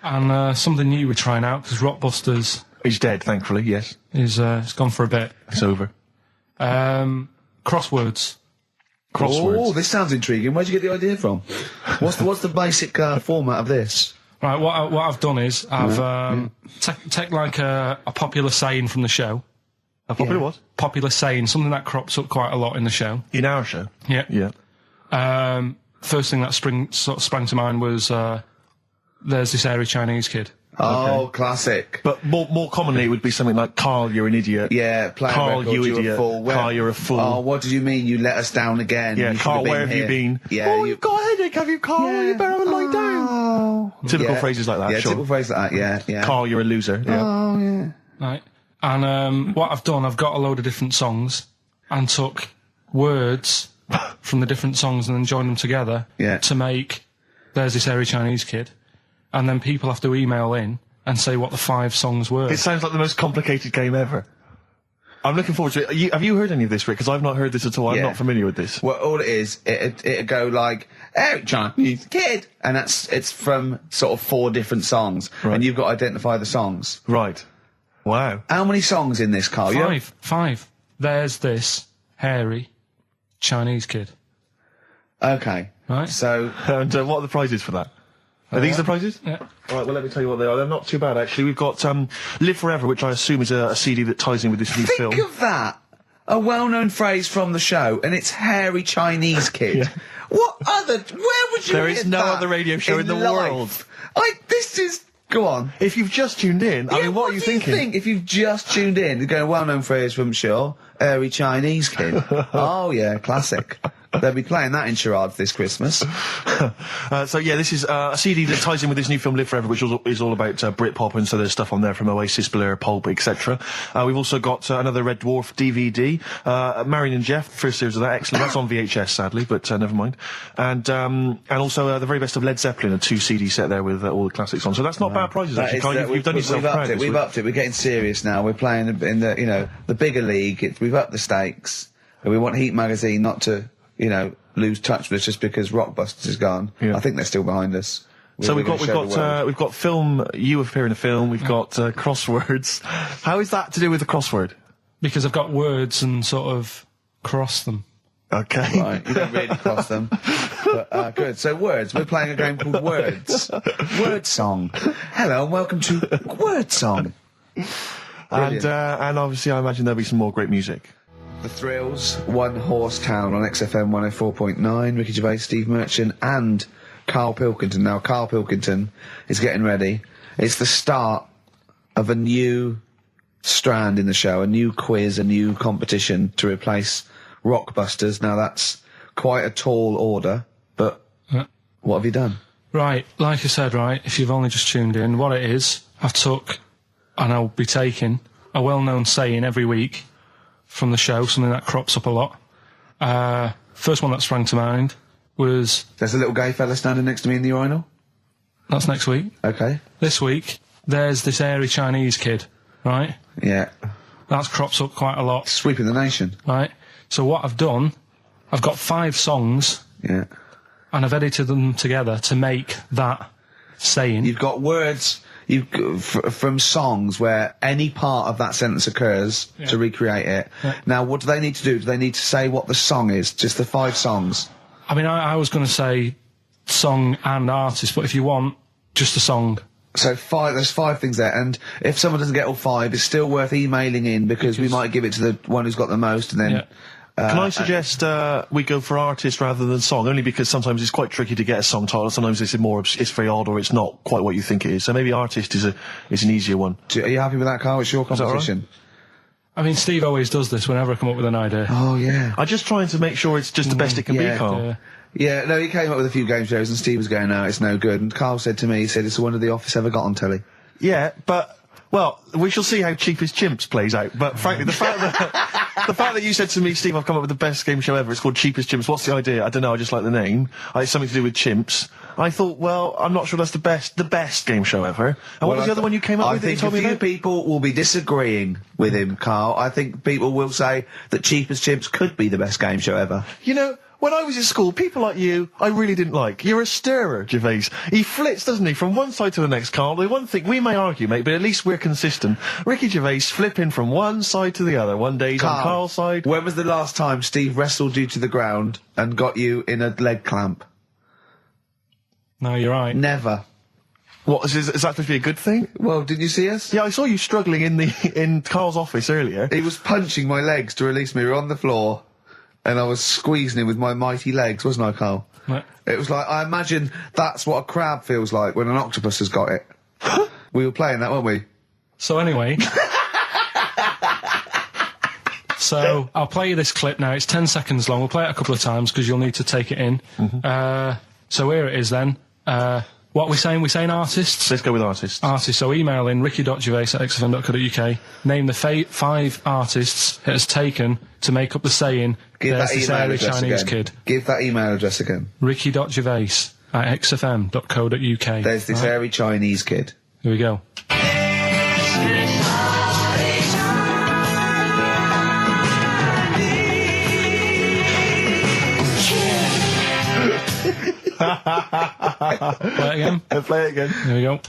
And something new we're trying out, because Rockbusters... He's dead, thankfully, yes. He's gone for a bit. It's over. Crosswords. Oh, this sounds intriguing. Where'd you get the idea from? What's the basic format of this? Right, what I've done is I've take like a popular saying from the show. A popular what? Popular saying, something that crops up quite a lot in the show. In our show? Yeah. Yeah. First thing that sprang to mind was there's this hairy Chinese kid. Oh, classic. But more commonly, it would be something like, Carl, you're an idiot. Yeah, Carl, you idiot. Carl, you're a fool. Oh, what did you mean? You let us down again. Yeah, Carl, where have you been? Yeah, oh, you've got a headache, have you, Carl? Yeah. You better lie down. Typical phrases like that, Yeah, sure. typical phrases like that, yeah. Carl, you're a loser. Yeah. Oh, yeah. Right. And what I've done, I've got a load of different songs and took words from the different songs and then joined them together to make There's This Hairy Chinese Kid. And then people have to email in and say what the 5 songs were. It sounds like the most complicated game ever. I'm looking forward to it. Have you heard any of this, Rick? Because I've not heard this at all. I'm not familiar with this. Well, all it is, it'd go like, Hairy Chinese Kid! And it's from sort of 4 different songs. Right. And you've got to identify the songs. Right. Wow. How many songs in this, Carl? 5. There's This Hairy Chinese Kid. Okay. Right. So... And what are the prizes for that? Are these the prizes? Yeah. All right, well, let me tell you what they are. They're not too bad, actually. We've got Live Forever, which I assume is a CD that ties in with this new film. Think of that! A well-known phrase from the show, and it's Hairy Chinese Kid. Yeah. What other... Where would you There hear is no that other radio show in the life? world. This is... Go on. If you've just tuned in, I mean, what are you do thinking? Think if you've just tuned in? You're going, well-known phrase from Shaw, Hairy Chinese Kid. Oh, yeah, classic. They'll be playing that in charades this Christmas. So yeah, this is a CD that ties in with this new film Live Forever, which is all about Britpop, and so there's stuff on there from Oasis, Blur, Pulp, etc. We've also got another Red Dwarf DVD, Marion and Jeff, first series of that, excellent. That's on VHS, sadly, but never mind. And also the very best of Led Zeppelin, a 2 CD set there with all the classics on. So that's not bad prizes, actually. Carl, you've done yourself proud. We've upped it. We're getting serious now. We're playing in the bigger league. We've upped the stakes. And we want Heat Magazine not to lose touch with us just because Rockbusters is gone. Yeah. I think they're still behind us. So we've got film. You appear in a film. We've got crosswords. How is that to do with the crossword? Because I've got words and sort of cross them. Okay. Right, you don't really cross them. But, good. So words. We're playing a game called Words. Word Song. Hello and welcome to Word Song. And obviously I imagine there'll be some more great music. The Thrills, One Horse Town on XFM 104.9, Ricky Gervais, Steve Merchant and Karl Pilkington. Now, Karl Pilkington is getting ready. It's the start of a new strand in the show, a new quiz, a new competition to replace Rockbusters. Now, that's quite a tall order, but what have you done? Right, like I said, if you've only just tuned in, what it is, I've took, and I'll be taking, a well-known saying every week from the show, something that crops up a lot. First one that sprang to mind was... There's a little gay fella standing next to me in the urinal? That's next week. Okay. This week, there's this hairy Chinese kid, right? Yeah. That crops up quite a lot. Sweeping the nation. Right. So what I've done, I've got 5 songs. Yeah. And I've edited them together to make that saying. You've got words... from songs where any part of that sentence occurs to recreate it. Yeah. Now, what do they need to do? Do they need to say what the song is? Just the 5 songs? I mean, I was going to say song and artist, but if you want, just a song. So there's 5 things there, and if someone doesn't get all 5, it's still worth emailing in because we might give it to the one who's got the most, and then... Yeah. Can I suggest we go for artist rather than song? Only because sometimes it's quite tricky to get a song title. Sometimes it's very odd, or it's not quite what you think it is. So maybe artist is an easier one. Are you happy with that, Carl? It's your competition. I mean, Steve always does this whenever I come up with an idea. Oh, yeah. I'm just trying to make sure it's just the best it can be, Carl. Yeah, no, he came up with a few game shows and Steve was going, no, it's no good. And Carl said to me, he said, it's the one of The Office ever got on telly. Yeah, but... Well, we shall see how Cheapest Chimps plays out, but frankly, the fact that you said to me, Steve, I've come up with the best game show ever, it's called Cheapest Chimps, what's the idea? I don't know, I just like the name. It's something to do with chimps. I thought, well, I'm not sure that's the best game show ever. And what was the other one you came up with that you told me about? I think a few people will be disagreeing with him, Carl. I think people will say that Cheapest Chimps could be the best game show ever. You know, when I was at school, people like you, I really didn't like. You're a stirrer, Gervais. He flits, doesn't he, from one side to the next, Karl. The one thing, we may argue, mate, but at least we're consistent. Ricky Gervais flipping from one side to the other. One day he's on Karl's side. When was the last time Steve wrestled you to the ground and got you in a leg clamp? No, you're right. Never. What, is that supposed to be a good thing? Well, didn't you see us? Yeah, I saw you struggling in Karl's office earlier. He was punching my legs to release me. We were on the floor, and I was squeezing him with my mighty legs, wasn't I, Karl? Right. It was like, I imagine that's what a crab feels like when an octopus has got it. We were playing that, weren't we? So anyway... So, I'll play you this clip now. It's 10 seconds long. We'll play it a couple of times because you'll need to take it in. So here it is then. What are we saying? We're saying artists? Let's go with artists. Artists. So email in ricky.gervais@xfm.co.uk. Name the 5 artists it has taken to make up the saying, there's this airy Chinese kid. Give that email address again. ricky.gervais@xfm.co.uk. There's this airy Chinese kid. Here we go. Play it again. Play it again. There we go.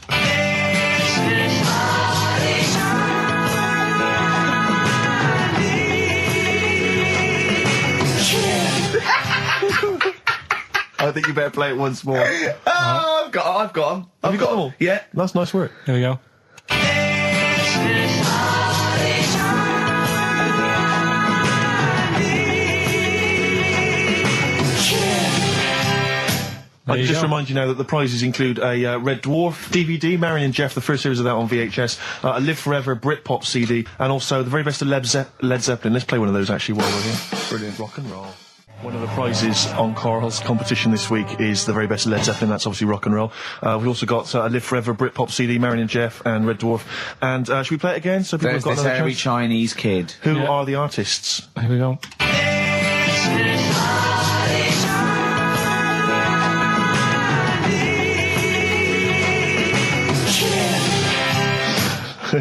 I think you better play it once more. Oh, I've got them. Have you got them all? Yeah. That's nice work. Here we go. I can just remind you now that the prizes include a Red Dwarf DVD, Marion and Jeff, the first series of that on VHS, a Live Forever Britpop CD, and also the very best of Led Zeppelin. Let's play one of those actually while we're here. Brilliant rock and roll. One of the prizes on Karl's competition this week is the very best of Led Zeppelin. That's obviously rock and roll. We've also got a Live Forever Britpop CD, Marion and Jeff, and Red Dwarf. And should we play it again? So people have got this another hairy chance? Chinese kid. Who are the artists? Here we go.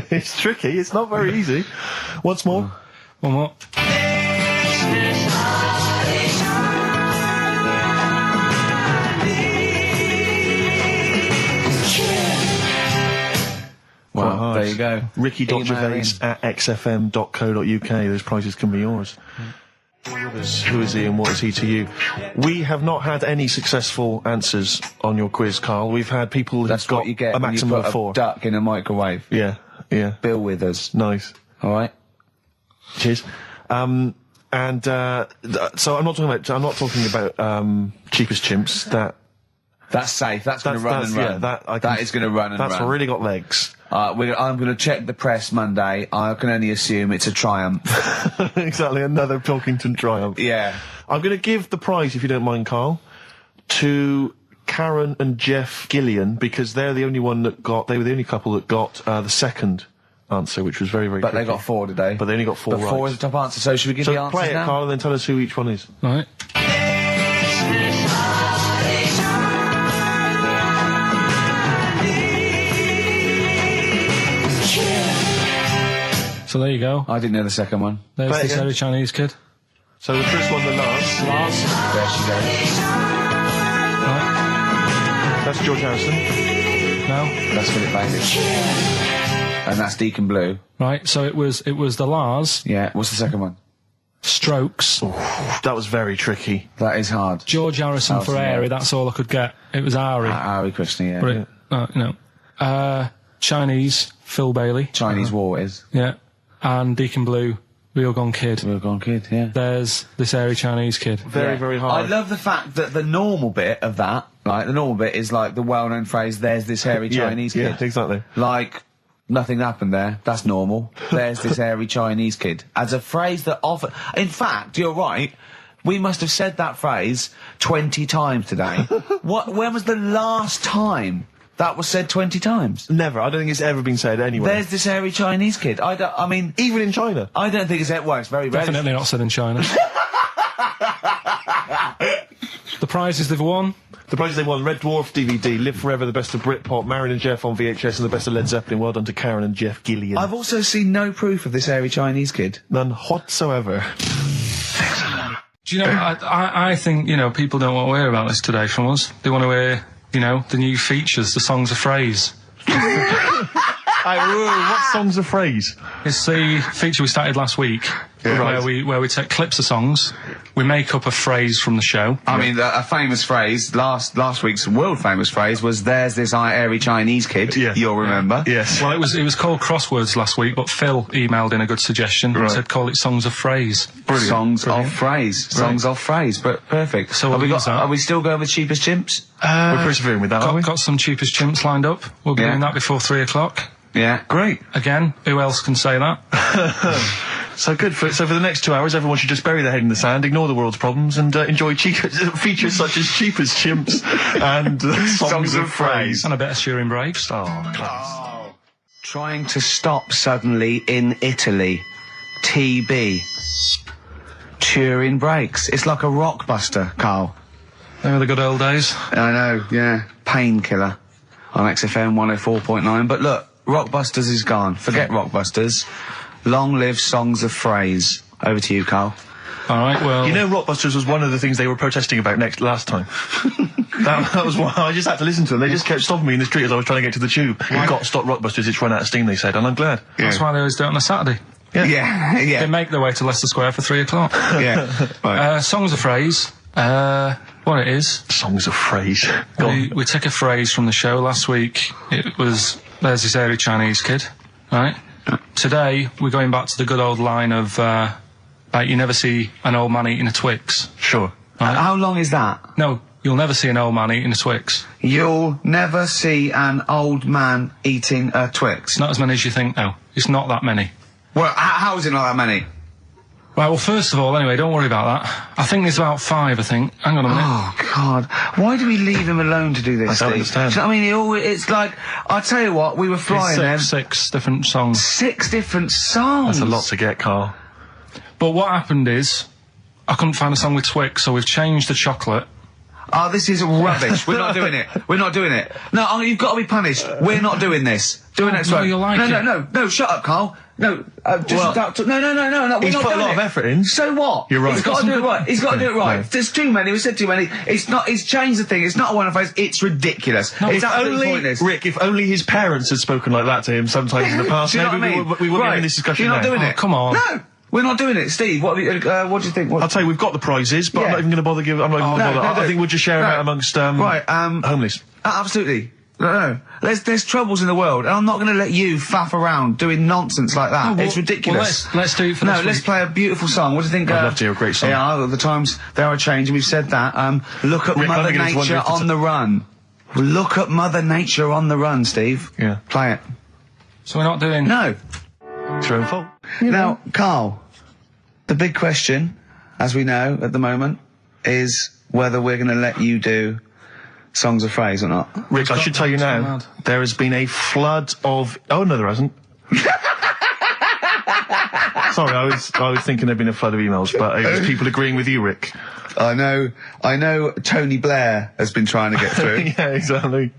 It's tricky. It's not very easy. Once more. One more. Well, there you go. Ricky.gervais@xfm.co.uk. Those prizes can be yours. Who is he and what is he to you? We have not had any successful answers on your quiz, Karl. We've had people who've got you get a maximum when you put of 4. A duck in a microwave. Yeah. Bill Withers. Nice. All right. Cheers. So I'm not talking about cheapest chimps. That's safe. That's going to run and run. Yeah, that is going to run and run. That's really got legs. I'm going to check the press Monday. I can only assume it's a triumph. Exactly, another Pilkington triumph. Yeah. I'm going to give the prize, if you don't mind, Karl, to Karen and Jeff Gillian, because they're the only one that they were the only couple that got the second answer, which was very, very But tricky. they got 4 today. But they only got 4 right. 4 is the top answer, so should we give the answers play it, now? Karl, and then tell us who each one is. All right. So there you go. I didn't know the second one. There's this airy Chinese kid. So the first one, the Lars. There she goes. Right. That's George Harrison. No. That's Philip Bailey. And that's Deacon Blue. Right. So it was the Lars. Yeah. What's the second one? Strokes. That was very tricky. That is hard. George Harrison for airy. That's all I could get. It was Ari. Ari Krishna, yeah. But Chinese. Phil Bailey. Chinese War is. Yeah. And Deacon Blue. Real Gone Kid. Real Gone Kid, yeah. There's this airy Chinese kid. Very, very hard. I love the fact that the normal bit of that, like, the normal bit is like the well-known phrase, there's this hairy Chinese kid. Yeah, exactly. Like, nothing happened there. That's normal. There's this hairy Chinese kid. As a phrase that often... In fact, you're right. We must have said that phrase 20 times today. When was the last time that was said 20 times? Never. I don't think it's ever been said anywhere. There's this hairy Chinese kid. I mean... Even in China. I don't think it's... Well, it's very rare. Definitely not said in China. The prizes they've won. The prizes they won: Red Dwarf DVD, Live Forever, the best of Britpop, Marion and Jeff on VHS, and the best of Led Zeppelin. Well done to Karen and Jeff Gillian. I've also seen no proof of this hairy Chinese kid. None whatsoever. Do you know, I think, people don't want to hear about this today from us. They want to hear, the new features, the songs of phrase. What songs of phrase? It's the feature we started last week, where we take clips of songs, we make up a phrase from the show. I mean, a famous phrase, last week's world famous phrase was, "There's this airy Chinese kid." Yeah. You'll remember. Yes. Well, it was called crosswords last week, but Phil emailed in a good suggestion and said call it songs of phrase. Brilliant. Songs of phrase. Songs of phrase. But perfect. So are we still going with Cheapest Chimps? We're persevering with that, aren't we? Got some Cheapest Chimps lined up. We'll be doing that before 3 o'clock. Yeah. Great. Again, who else can say that? So good. So for the next 2 hours, everyone should just bury their head in the sand, ignore the world's problems, and enjoy features such as Cheapest Chimps and songs of phrase. And a bit of Shearing Braves. Oh, class. Trying to stop suddenly in Italy. TB. Turin Brakes. It's like a rockbuster, Carl. They were the good old days. I know, yeah. Painkiller on XFM 104.9. But look, Rockbusters is gone. Forget Rockbusters. Long live songs of phrase. Over to you, Carl. All right, well... Rockbusters was one of the things they were protesting about last time. that was why I just had to listen to them. They just kept stopping me in the street as I was trying to get to the tube. You've got to stop Rockbusters, it's run out of steam, they said, and I'm glad. Yeah. That's why they always do it on a Saturday. Yeah. They make their way to Leicester Square for 3 o'clock. Yeah. Right. Songs of phrase. What it is... Songs of phrase. We took a phrase from the show last week. It was, "There's this airy Chinese kid," right? Today, we're going back to the good old line of, you never see an old man eating a Twix. Sure. Right? How long is that? No, you'll never see an old man eating a Twix. You'll never see an old man eating a Twix. Not as many as you think, though. It's not that many. Well, how is it not that many? Right, well, first of all, anyway, don't worry about that. I think there's about 5, I think. Hang on a minute. Oh, God. Why do we leave him alone to do this, I don't understand. Do you know what I mean? It's like, I'll tell you what, we were flying there. 6 different songs. 6 different songs? That's a lot to get, Carl. But what happened is, I couldn't find a song with Twix, so we've changed the chocolate. Oh, this is rubbish. We're not doing it. We're not doing it. No, you've got to be punished. We're not doing this. Do it next time. You'll like it. No, shut up, Carl. No, no. He's put a lot of effort in. So what? You're right. He's got to do it right. He's got to do it right. No. There's too many. We said too many. He's changed the thing. It's not a one-off phrase. It's ridiculous. No, it's absolutely pointless. Rick, if only his parents had spoken like that to him sometimes in the past, maybe we wouldn't be having this discussion now. You're not doing it. Come on. No. We're not doing it, Steve. What do you think? I'll tell you, we've got the prizes, but I'm not even going to bother giving. I'm not even going to bother. I think we'll just share them out amongst homeless. Absolutely. No. There's troubles in the world, and I'm not going to let you faff around doing nonsense like that. It's ridiculous. Well, let's do it for this week. Let's play a beautiful song. What do you think? I'd love to hear a great song. Yeah, the times they are changing. We've said that. Look at Mother Nature on the run. Look at Mother Nature on the run, Steve. Yeah. Play it. So we're not doing... No. It's your own fault. Now, Carl, the big question, as we know at the moment, is whether we're going to let you do songs of phrase or not. Rick, I should tell you now, there has been a flood of... Oh, no, there hasn't. Sorry, I was thinking there'd been a flood of emails, but it was people agreeing with you, Rick. I know Tony Blair has been trying to get through. Yeah, exactly.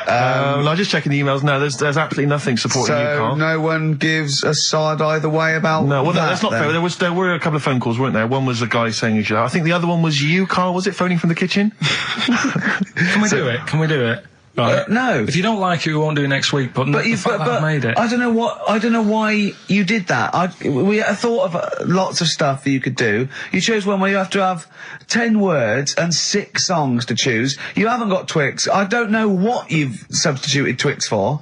I'm just checking the emails now. There's absolutely nothing supporting you, Carl. No one gives a side either way about that's not fair. There were a couple of phone calls, weren't there? One was a guy saying you should... I think the other one was you, Carl, was it, phoning from the kitchen? Can we do it? Can we do it? Right. No. If you don't like it, we won't do it next week. But I made it. I don't know why you did that. We thought of lots of stuff that you could do. You chose one where you have to have 10 words and 6 songs to choose. You haven't got Twix. I don't know what you've substituted Twix for.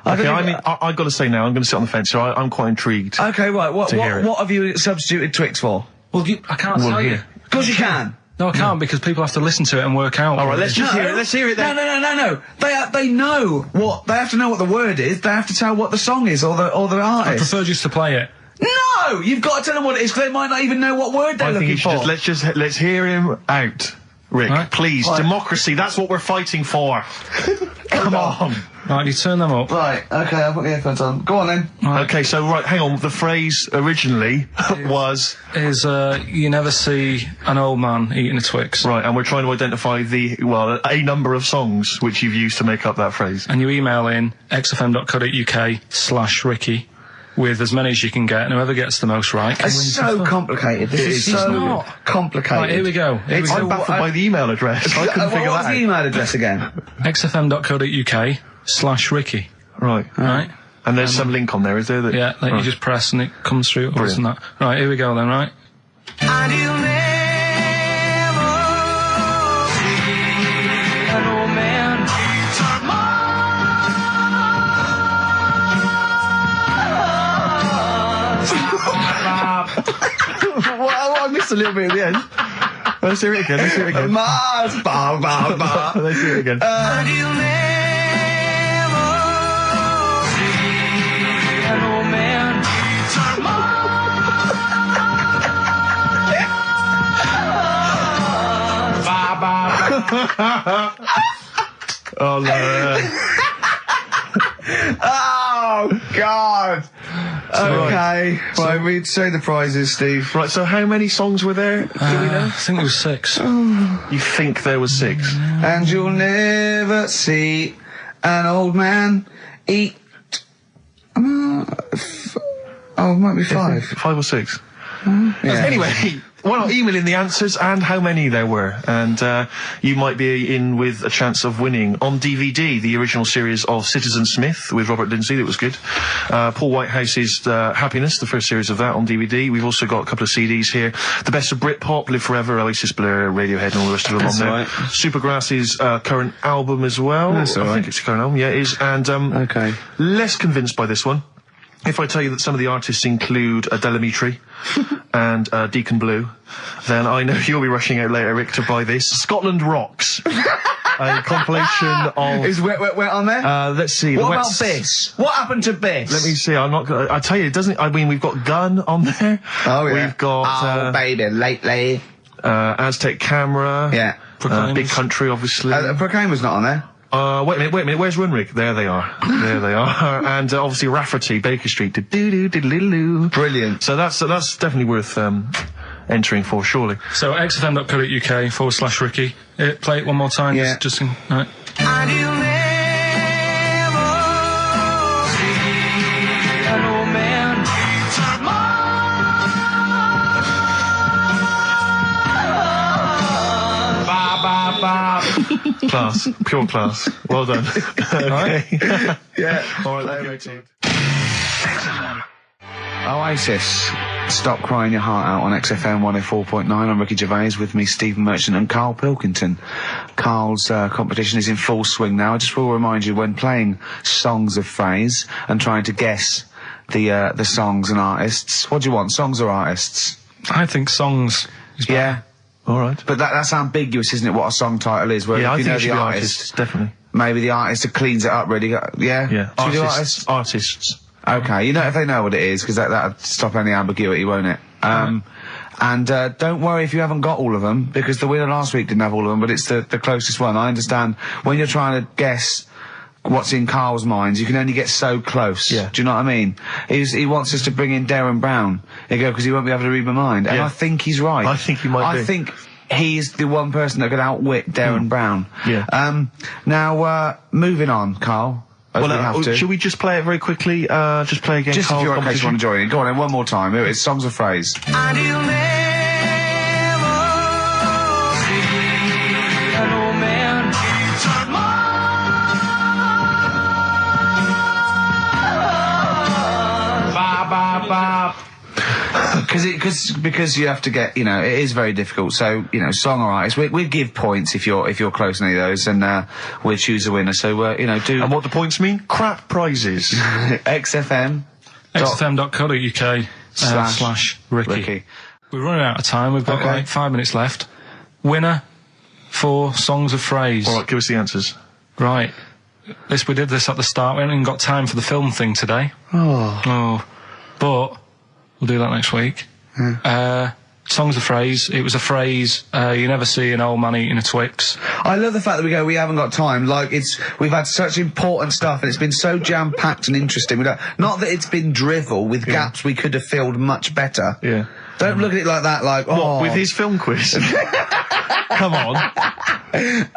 Okay, I've got to say now, I'm going to sit on the fence, so I'm quite intrigued. Okay, right. What have you substituted Twix for? Well, I can't tell you. Of course you can. No, I can't because people have to listen to it and work out. All right, let's just hear it. Let's hear it then. No. They know what they have to know what the word is. They have to tell what the song is or the artist. I prefer just to play it. No, you've got to tell them what it is because they might not even know what word they're looking for. Let's hear him out, Rick. Right. Please, democracy. That's what we're fighting for. Come on. Right, you turn them up. Right, okay, I'll put the earphones on. Go on then. Right. Okay, so hang on. The phrase originally was you never see an old man eating a Twix. Right, and we're trying to identify a number of songs which you've used to make up that phrase. And you email in xfm.co.uk/Ricky with as many as you can get, and whoever gets the most right can win. It's so complicated. This is so complicated. Right, here we go. I'm baffled by the email address. I couldn't figure that out. What's the email address again? xfm.co.uk/Ricky. Right. And there's some link on there, is there? Yeah, that you just press and it comes through. Brilliant. That. Right, here we go then, right? And you'll never see an old man turn I missed a little bit at the end. Let's hear it again. Mars, ba ba ba. Let's hear it again. And you'll never see an old man turn ba ba ba. Oh, Laura. Oh, God. Okay. Right, we'd say the prizes, Steve. Right, so how many songs were there? Do we know? I think there was 6. You think there was 6? And you'll never see an old man eat. It might be 5. 5 or 6. Yeah. Anyway, well, email in the answers and how many there were, and you might be in with a chance of winning on DVD the original series of Citizen Smith with Robert Lindsay. That was good. Paul Whitehouse's Happiness, the first series of that on DVD. We've also got a couple of CDs here. The Best of Britpop, Live Forever, Oasis, Blur, Radiohead, and all the rest of them on there. Right. Supergrass's current album as well. That's all right. I think it's a current album. Yeah, it is. And okay. Less convinced by this one. If I tell you that some of the artists include Delamitri and Deacon Blue, then I know you'll be rushing out later, Rick, to buy this. Scotland Rocks. A compilation of... Is Wet on there? Let's see. What about Biss? What happened to Biss? Let me see. I'm not gonna... I tell you, it doesn't... I mean, we've got Gun on there. Oh, yeah. We've got... baby, lately. Aztec Camera. Yeah. Big Country, obviously. Proclaimer's not on there. Wait a minute, where's Runrig? There they are. And obviously Rafferty, Baker Street. Brilliant. So that's definitely worth entering for, surely. So xfm.co.uk/Ricky. Play it one more time. Yeah. Just right. And you'll never see an old man turn ba ba ba. Class. Pure class. Well done. Okay. Yeah. All right, Oasis. Stop Crying Your Heart Out on XFM 104.9. I'm Ricky Gervais, with me Stephen Merchant and Karl Pilkington. Karl's competition is in full swing now. I just will remind you, when playing Songs of Phrase and trying to guess the songs and artists, what do you want, songs or artists? I think songs is better. Yeah. All right. But that's ambiguous, isn't it, what a song title is? Where Yeah, if I you think know it should the be artist, artists, definitely. maybe the artist that cleans it up really. Yeah? Yeah. Should we do artists? Artists. Okay, you know if they know what it is, because that'll stop any ambiguity, won't it? And don't worry if you haven't got all of them, because the winner last week didn't have all of them, but it's the closest one. I understand when you're trying to guess what's in Karl's mind, you can only get so close. Yeah. Do you know what I mean? He wants us to bring in Darren Brown. Because he won't be able to read my mind. And Yeah. I think he's right. I think he might be. I think he's the one person that could outwit Darren Brown. Yeah. Now, moving on, Karl. As we have to. Should we just play it very quickly? Just play again. Just if you're in case you want to join in. Go on then, one more time. Here it is, Songs of Phrase. And you'll never see an old man turn ba ba ba. Because you have to get, it is very difficult. So, song or artist, we give points if you're close to any of those, and we'll choose a winner. So, do. And what the points mean? Crap prizes. xfm.co.uk / Ricky. We're running out of time. We've got like 5 minutes left. Winner for Songs of Phrase. All right, give us the answers. Right. We did this at the start. We haven't even got time for the film thing today. Oh. But we'll do that next week. Songs of Phrase. It was a phrase you never see an old man eating a Twix. I love the fact that we haven't got time. Like, we've had such important stuff, and it's been so jam-packed and interesting. Not that it's been drivel with gaps we could have filled much better. Yeah. Don't look at it like that, like, What, with his film quiz? Come on.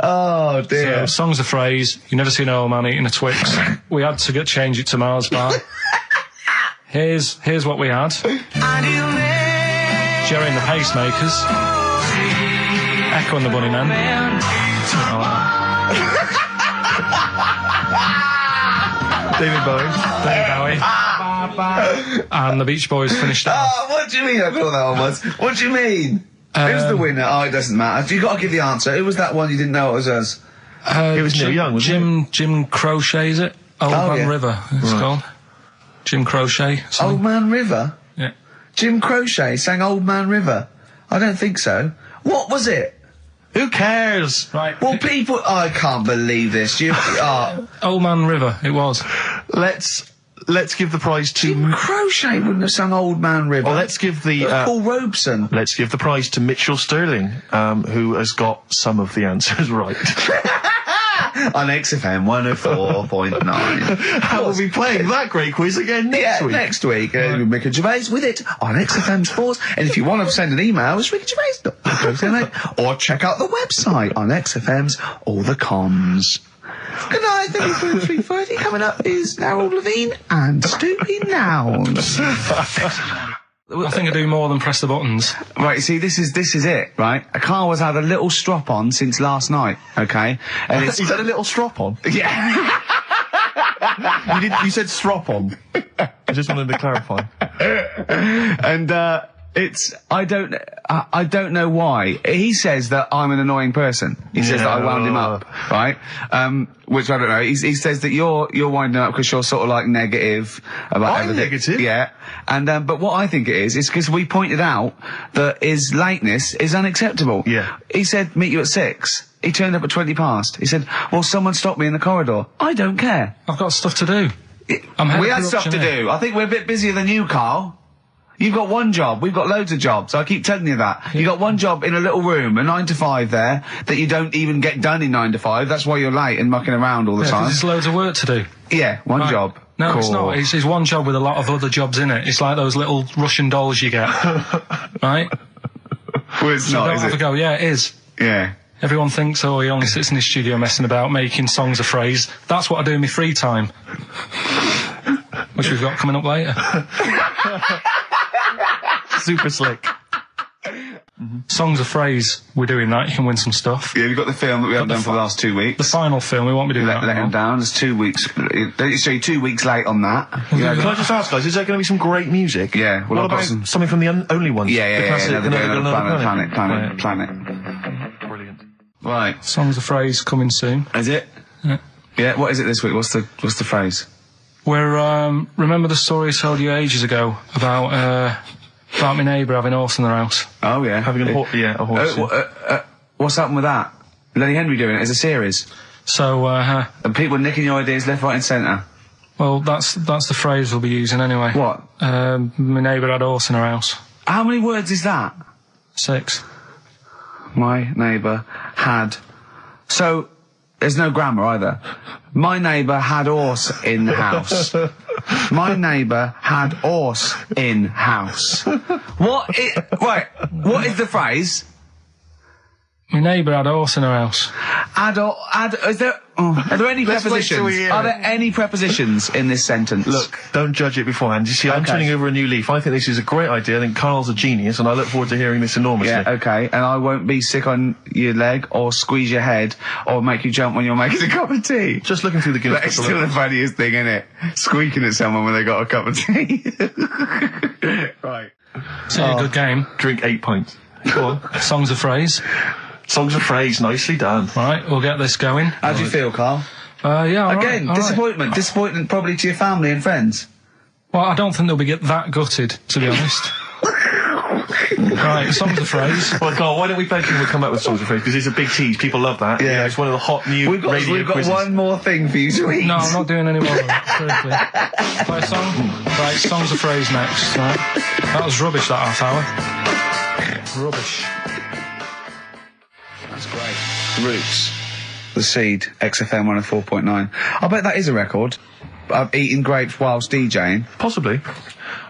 Oh, dear. So, Songs of Phrase. You never see an old man eating a Twix. We had to change it to Mars Bar. Here's what we had. Jerry and the Pacemakers. Echo and the Bunnymen. David Bowie. And the Beach Boys finished off. Oh, what do you mean I thought that one was? What do you mean? Who's the winner? Oh, it doesn't matter. You've got to give the answer. Who was that one you didn't know it was us? It was Neil Young, wasn't it? Jim Crochet, is it? Old Man River, it's called. Jim Crochet. Old Man River? Yeah. Jim Crochet sang Old Man River? I don't think so. What was it? Who cares? Right. Well, people... I can't believe this. Old Man River, it was. Let's give the prize to... Jim Crochet wouldn't have sung Old Man River. Well, let's give the... Paul Robeson. Let's give the prize to Mitchell Sterling, who has got some of the answers right. On XFM 104.9. How will we be playing that great quiz again next week? Next week. Ricky Gervais with it on XFM Sports. And if you want to send an email, it's rickygervais.com. Or check out the website on XFM's All the Comms. Good night, 3:30. Coming up is Harold Levine and Stoopy Nouns. I think I do more than press the buttons. Right, see, this is it, right? Carl has had a little strop on since last night, okay? And He's had a little strop on? Yeah. You said strop on. I just wanted to clarify. And, I don't know why. He says that I'm an annoying person. He says that I wound him up, right? Which I don't know. He says that you're winding up because you're sort of like negative about everything. I'm negative? Yeah. And, but what I think it is because we pointed out that his lateness is unacceptable. Yeah. He said, meet you at 6. He turned up at 20 past. He said, well, someone stopped me in the corridor. I don't care. I've got stuff to do. We had stuff to do. I think we're a bit busier than you, Carl. You've got one job. We've got loads of jobs. I keep telling you that. Yeah. You got one job in a little room, a 9 to 5 there, that you don't even get done in 9 to 5. That's why you're late and mucking around all the time. There's loads of work to do. Yeah, one job. No, cool. It's not. It's one job with a lot of other jobs in it. It's like those little Russian dolls you get. Right? Well, it's so not, don't is have it? to go, yeah, it is. Yeah. Everyone thinks, oh, he only sits in his studio messing about, making songs of phrase. That's what I do in my free time. Which we've got coming up later. Super slick. Songs of phrase, we're doing that. You can win some stuff. Yeah, we've got the film that we haven't done for the last 2 weeks. The final film, we won't be doing that. Let him down. It's 2 weeks. So you're 2 weeks late on that. Yeah, can I just ask, guys, is there going to be some great music? Yeah. Well, what about something from the Only Ones? Yeah. Another Planet. Brilliant. Right. Songs of phrase coming soon. Is it? Yeah. What is it this week? What's the phrase? We're remember the story I told you ages ago about my neighbour having a horse in their house. Oh yeah, having a horse. What's happened with that? Lenny Henry doing it as a series. So and people nicking your ideas left, right, and centre. Well, that's the phrase we'll be using anyway. What? My neighbour had a horse in her house. How many words is that? 6. My neighbour had. So there's no grammar either. My neighbour had horse in the house. My neighbour had horse in house. What is the phrase? My neighbour had a horse in her house. Are there any prepositions? Are there any prepositions in this sentence? Look, don't judge it beforehand. You see, I'm turning over a new leaf. I think this is a great idea. I think Carl's a genius, and I look forward to hearing this enormously. Yeah, okay. And I won't be sick on your leg, or squeeze your head, or make you jump when you're making a cup of tea. Just looking through the Guinness. That's still the funniest thing, isn't it? Squeaking at someone when they got a cup of tea. Right. It's a good game. Drink 8 pints. Go on. Songs of phrase. Songs of phrase, nicely done. Right, we'll get this going. How do you feel, Carl? Yeah, Again, right, disappointment. Right. Disappointment probably to your family and friends. Well, I don't think they'll be that gutted, to be honest. Right, songs of phrase. Well, Carl, why don't we thank you for coming up with songs of phrase? Because it's a big tease. People love that. Yeah. It's one of the hot new We've got quizzes. one more thing for you to eat. No, I'm not doing any more of that. Seriously. Play a song? Right, songs of phrase next. Right. That was rubbish, that half hour. Rubbish. That's great. Roots. The Seed, XFM 104.9. I bet that is a record. Eating grapes whilst DJing. Possibly.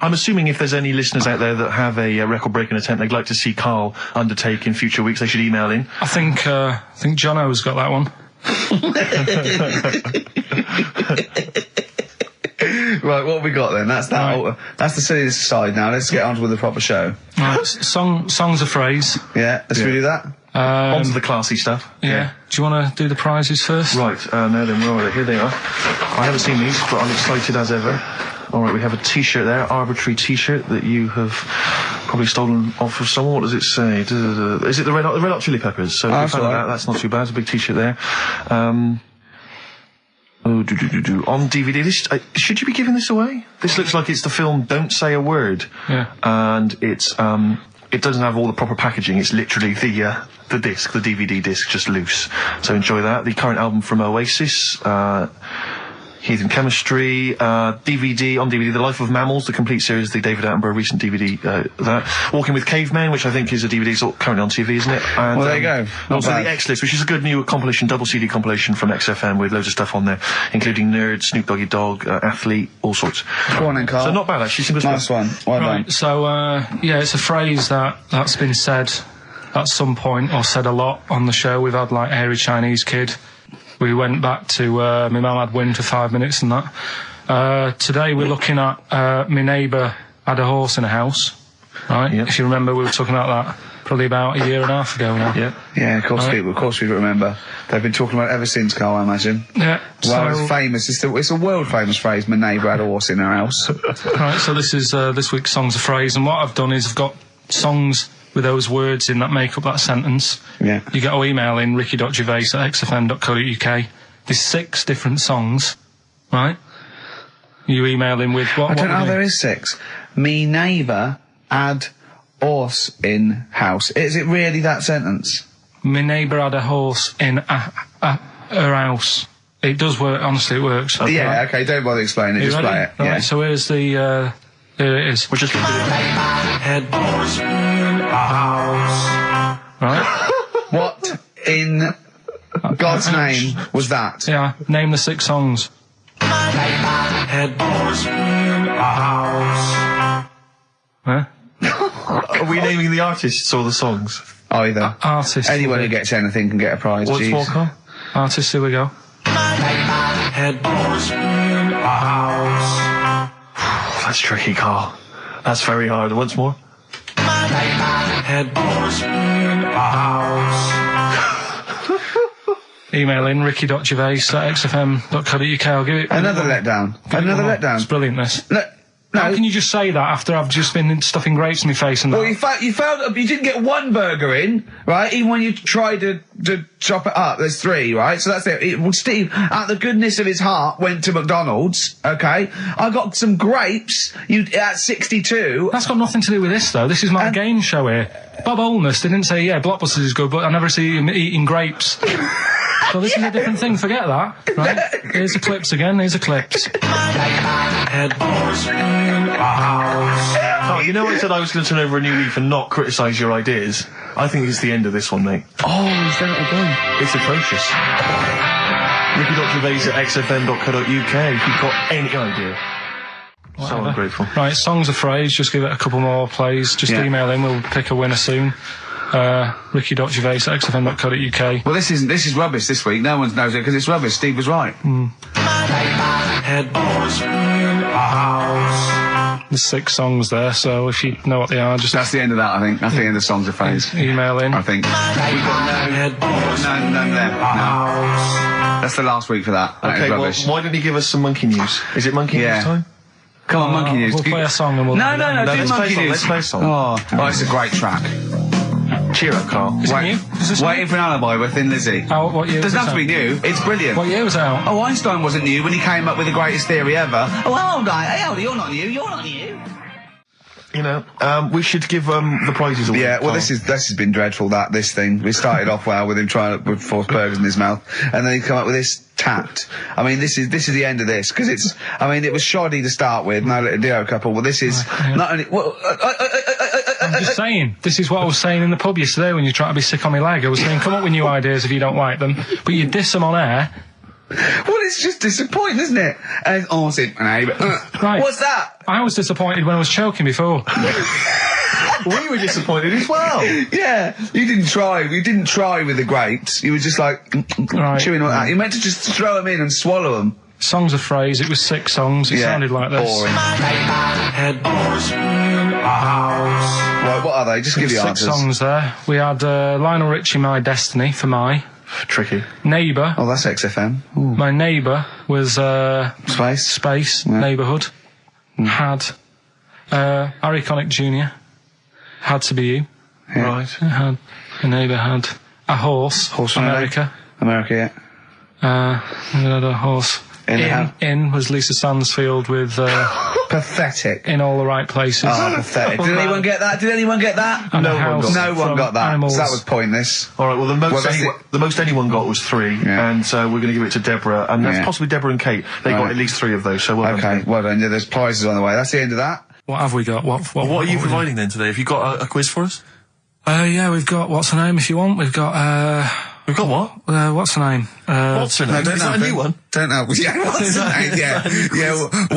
I'm assuming if there's any listeners out there that have a record-breaking attempt they'd like to see Carl undertake in future weeks, they should email in. I think Jono's got that one. Right, what have we got then? That's that. Right. That's the silliness side now. Let's get on with the proper show. Right, songs a phrase. Yeah, let's redo that. On to the classy stuff. Yeah. Do you want to do the prizes first? Right, no then, where are they? Here they are. I haven't seen these, but I'm excited as ever. Alright, we have a t-shirt there, arbitrary t-shirt that you have probably stolen off of someone. What does it say? Is it the Red Hot Chili Peppers? So if you found that, that's not too bad. It's a big t-shirt there. On DVD, this, should you be giving this away? This looks like it's the film Don't Say a Word. Yeah. And it's, it doesn't have all the proper packaging. It's literally the disc, the DVD disc, just loose. So enjoy that. The current album from Oasis, Heathen Chemistry, DVD, on DVD, The Life of Mammals, the complete series, the David Attenborough recent DVD, that. Walking with Cavemen, which I think is a DVD, sort of currently on TV, isn't it? And, well, there you go. Also the X-List, which is a good new compilation, double CD compilation from XFM with loads of stuff on there, including Nerd, Snoop Doggy Dogg, Athlete, all sorts. Go on then, Carl. So not bad, actually. Nice one. Well done. So, yeah, it's a phrase that's been said at some point, or said a lot on the show. We've had, like, Hairy Chinese Kid. We went back to my mum had wind for 5 minutes and that. Today we're looking at my neighbour had a horse in a house, right? Yep. If you remember, we were talking about that probably about a year and a half ago now. Yeah, of course, right. Of course we remember. They've been talking about it ever since, Carl, I imagine. Yeah. Well, it's famous. It's a world famous phrase. My neighbour had a horse in her house. Right. So this is this week's songs of phrase, and what I've done is I've got songs with those words in that make up that sentence. Yeah. You get to email in ricky.gervais@xfm.co.uk. There's 6 different songs, right? You email in with what? I don't know, there is 6. Me neighbour had horse in house. Is it really that sentence? My neighbour had a horse in her house. It does work, honestly, it works. Okay. Yeah, okay, don't bother explaining it, just play it. Right, yeah. so here's the, here it is. We're just going to do it. Head horse in a house. Right? What in God's name was that? Yeah, name the 6 songs. Head horse in a house. Huh? Are we naming the artists or the songs? Either. Artists. Anyone who gets anything can get a prize. What's more, Carl? Artists, here we go. Head horse in a house. That's tricky, Carl. That's very hard. Once more. Head horse in a house. Email in ricky.gervais@xfm.co.uk. I'll give it another letdown. Another letdown. It's brilliant, this. No. How can you just say that after I've just been stuffing grapes in my face and that? Well, you failed. You didn't get one burger in, right? Even when you tried to chop it up, there's 3, right? So that's it. Well, Steve, out of the goodness of his heart, went to McDonald's. Okay, I got some grapes. At 62. That's got nothing to do with this, though. This is my game show here. Bob Holness didn't say, yeah, Blockbusters is good, but I never see him eating grapes. So this is a different thing. Forget that. Right? Here's the clips again. Here's the clips. Head horse in a house. Oh, you know I said I was going to turn over a new leaf and not criticise your ideas? I think it's the end of this one, mate. Oh, he's done it again. It's atrocious. ricky.gervais@xfm.co.uk if you've got any idea. Whatever. So ungrateful. Right, songs of phrase. Just give it a couple more plays. Just email in. We'll pick a winner soon. ricky.gervais@xfm.co.uk. Well, this is rubbish this week. No one knows it because it's rubbish. Steve was right. Head horse in a house. There's 6 songs there, so if you know what they are, just... That's the end of that, I think. That's the end of songs of phrase. Email in. I think. We've got none there. No. That's the last week for that. Okay, well, why don't you give us some monkey news? Is it monkey news time? Come on, monkey news. We'll play a song and we'll... No, do monkey news. Let's play a song. Oh, it's a great track. Cheer up, Carl. Is it new? Is this Waiting for an Alibi with Thin Lizzy. What year? Doesn't have to be new. It's brilliant. What year was it out? Oh, Einstein wasn't new when he came up with the greatest theory ever. Oh, hold on. Hey, hold on. You're not new. You're not new. You know, we should give the prizes away. Yeah, well, this has been dreadful. This thing. We started off well with him trying to put 4 burgers in his mouth, and then he come up with this tapped. I mean, this is the end of this because it's. I mean, it was shoddy to start with. No little duo couple. Well, this is not only. Well, I'm just saying. This is what I was saying in the pub yesterday when you try to be sick on my leg. I was saying, come up with new ideas if you don't like them, but you diss them on air. Well, it's just disappointing, isn't it? And right. What's that? I was disappointed when I was choking before. We were disappointed as well. Yeah, you didn't try. You didn't try with the grapes. You were just like chewing on that. You meant to just throw them in and swallow them. Songs of Phrase, it was 6 songs, it sounded like this. Boring. Head doors in a house. Right, what are they? Just give the 6 answers. songs there. We had Lionel Richie, My Destiny, for My. Tricky. Neighbour. Oh, that's XFM. Ooh. My Neighbour was Space. Neighbourhood. Had Harry Connick Jr. Had To Be You. Yeah. Right. Had a Neighbour had a Horse. America. America, yeah. We had a horse. In was Lisa Stansfield with Pathetic. In All the Right Places. Oh, pathetic. Did anyone get that? And No one got that. Animals. So that was pointless. All right. Well, the most anyone got was 3, and so we're going to give it to Deborah, and that's possibly Deborah and Kate. They got at least 3 of those. So well done. Well done. Yeah, there's prizes on the way. That's the end of that. What have we got? What are you providing then today? Have you got a quiz for us? Yeah, we've got, what's her name if you want? We've got what? What's her name? What's her name? Is that a new one? Don't know. Yeah, what's her name? Yeah.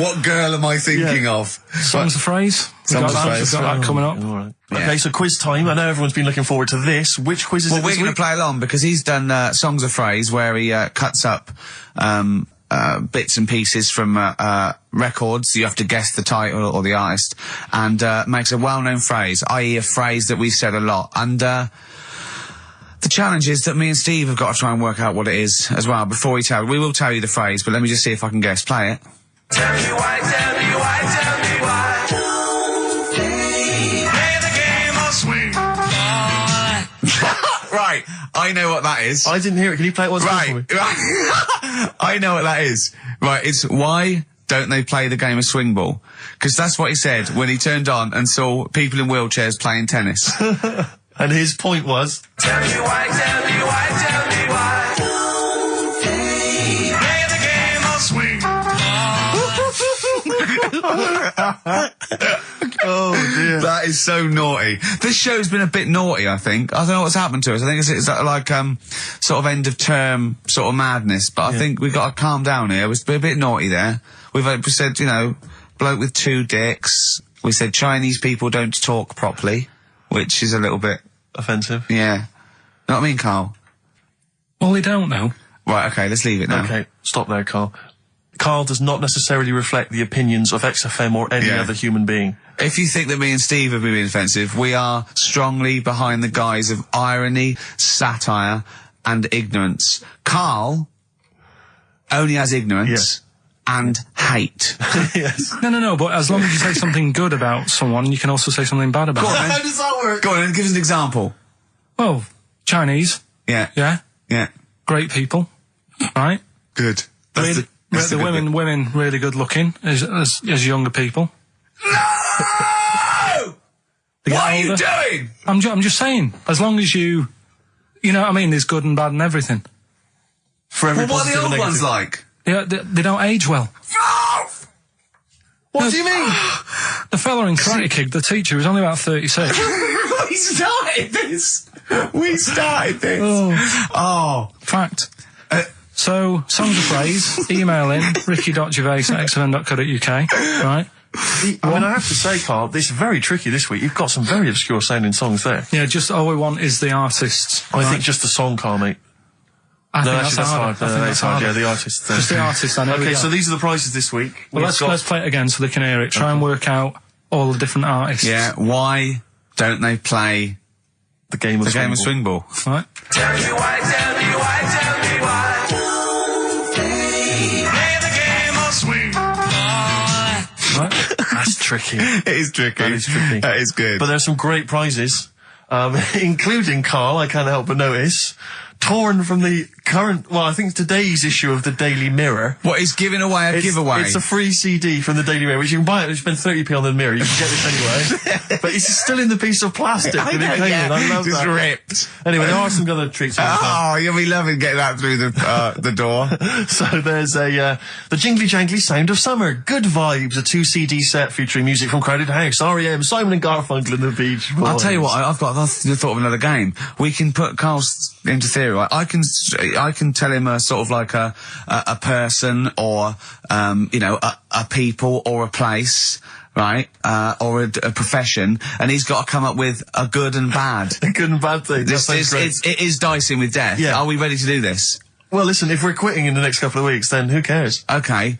What girl am I thinking of? Songs of Phrase. We've got that coming up. All right. Yeah. Okay, so quiz time. I know everyone's been looking forward to this. Which quiz is it this week? We're going to play along because he's done Songs of Phrase where he cuts up bits and pieces from records. You have to guess the title or the artist, and makes a well-known phrase, i.e. a phrase that we've said a lot. And the challenge is that me and Steve have got to try and work out what it is as well before we will tell you the phrase, but let me just see if I can guess. Play it. Tell me why, tell me why, tell me why. Play the game of swing. Right, I know what that is. I didn't hear it. Can you play it once more for me? I know what that is. Right, it's why don't they play the game of swing ball? Because that's what he said when he turned on and saw people in wheelchairs playing tennis. And his point was... Tell me why, tell me why, tell me why. Play the game of swing. Oh dear. That is so naughty. This show's been a bit naughty, I think. I don't know what's happened to us. I think it's like sort of end of term sort of madness, but I think we've got to calm down here. We've been a bit naughty there. We've said, bloke with 2 dicks. We said Chinese people don't talk properly, which is a little bit... offensive. Yeah. Know what I mean, Carl? Well, they don't know. Right, okay, let's leave it now. Okay, stop there, Carl. Carl does not necessarily reflect the opinions of XFM or any other human being. If you think that me and Steve have been being offensive, we are strongly behind the guise of irony, satire, and ignorance. Carl only has ignorance and hate. Yes. No, but as long as you say something good about someone, you can also say something bad about them. How does that work? Go on, and give us an example. Well, Chinese. Yeah. Yeah? Yeah. Great people. Right? Good. That's the women really good looking as younger people. No! What are you doing? I'm just saying, as long as you know what I mean, there's good and bad and everything. For every What are the old ones like? Yeah, they don't age well. What do you mean? The fella in Karate Kid, the teacher, was only about 36. We started this. Oh. Fact. So, Songs of Phrase, email in, ricky.gervais@xfm.co.uk, right? I have to say, Carl, this is very tricky this week. You've got some very obscure sounding songs there. Yeah, just all we want is the artists. I think just the song, Carl, mate. I think that's hard. I think that's hard. Yeah, the artists. Just the artists, I know. Okay, so these are the prizes this week. Well, let's play it again so they can hear it. Try and work out all the different artists. Yeah, why don't they play the game of swing ball? Right. Tell me why, tell me why, tell me why. Play the game of swing. Right. That's tricky. It is tricky. That is tricky. That is good. But there's some great prizes, including, Carl, I can't help but notice, torn from the current, I think today's issue of the Daily Mirror. What, he's giving away a giveaway? It's a free CD from the Daily Mirror, which you can buy it, you spend 30p on the Mirror, you can get this anyway. But it's still in the piece of plastic that it came in. I love just that. ripped. Anyway, there are some other treats. Oh, you'll be loving getting that through the door. So there's the Jingly Jangly Sound of Summer, Good Vibes, a 2 CD set featuring music from Crowded House, R.E.M., Simon and Garfunkel and the Beach Boys. I'll tell you what, I've thought of another game. We can put Carl's into theory, right? I can tell him a sort of like a person or, a people or a place, right? Or a profession, and he's got to come up with a good and bad. A good and bad thing. It is dicing with death. Yeah. Are we ready to do this? Well, listen, if we're quitting in the next couple of weeks, then who cares? Okay.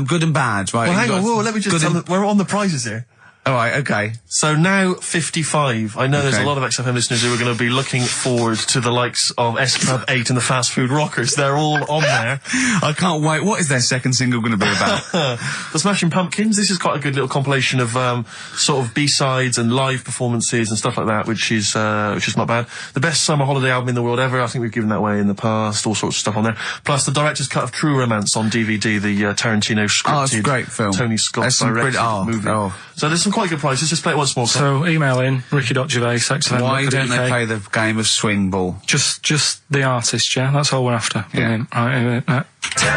Good and bad, right? Well, hang on, whoa, let me just tell them, we're on the prizes here. All right, okay. So now 55. I know there's a lot of XFM listeners who are going to be looking forward to the likes of S Club 8 and the Fast Food Rockers. They're all on there. I can't wait. What is their second single going to be about? The Smashing Pumpkins. This is quite a good little compilation of sort of B-sides and live performances and stuff like that, which is not bad. The best summer holiday album in the world ever. I think we've given that away in the past. All sorts of stuff on there. Plus the director's cut of True Romance on DVD. The Tarantino scripted. It's a great film. Tony Scott directed movie. So there's some quite good prizes. Just play it once more. So email in ricky.gervais. Why don't they play the game of swing ball? Just the artist, yeah. That's all we're after. Yeah. Right. Tell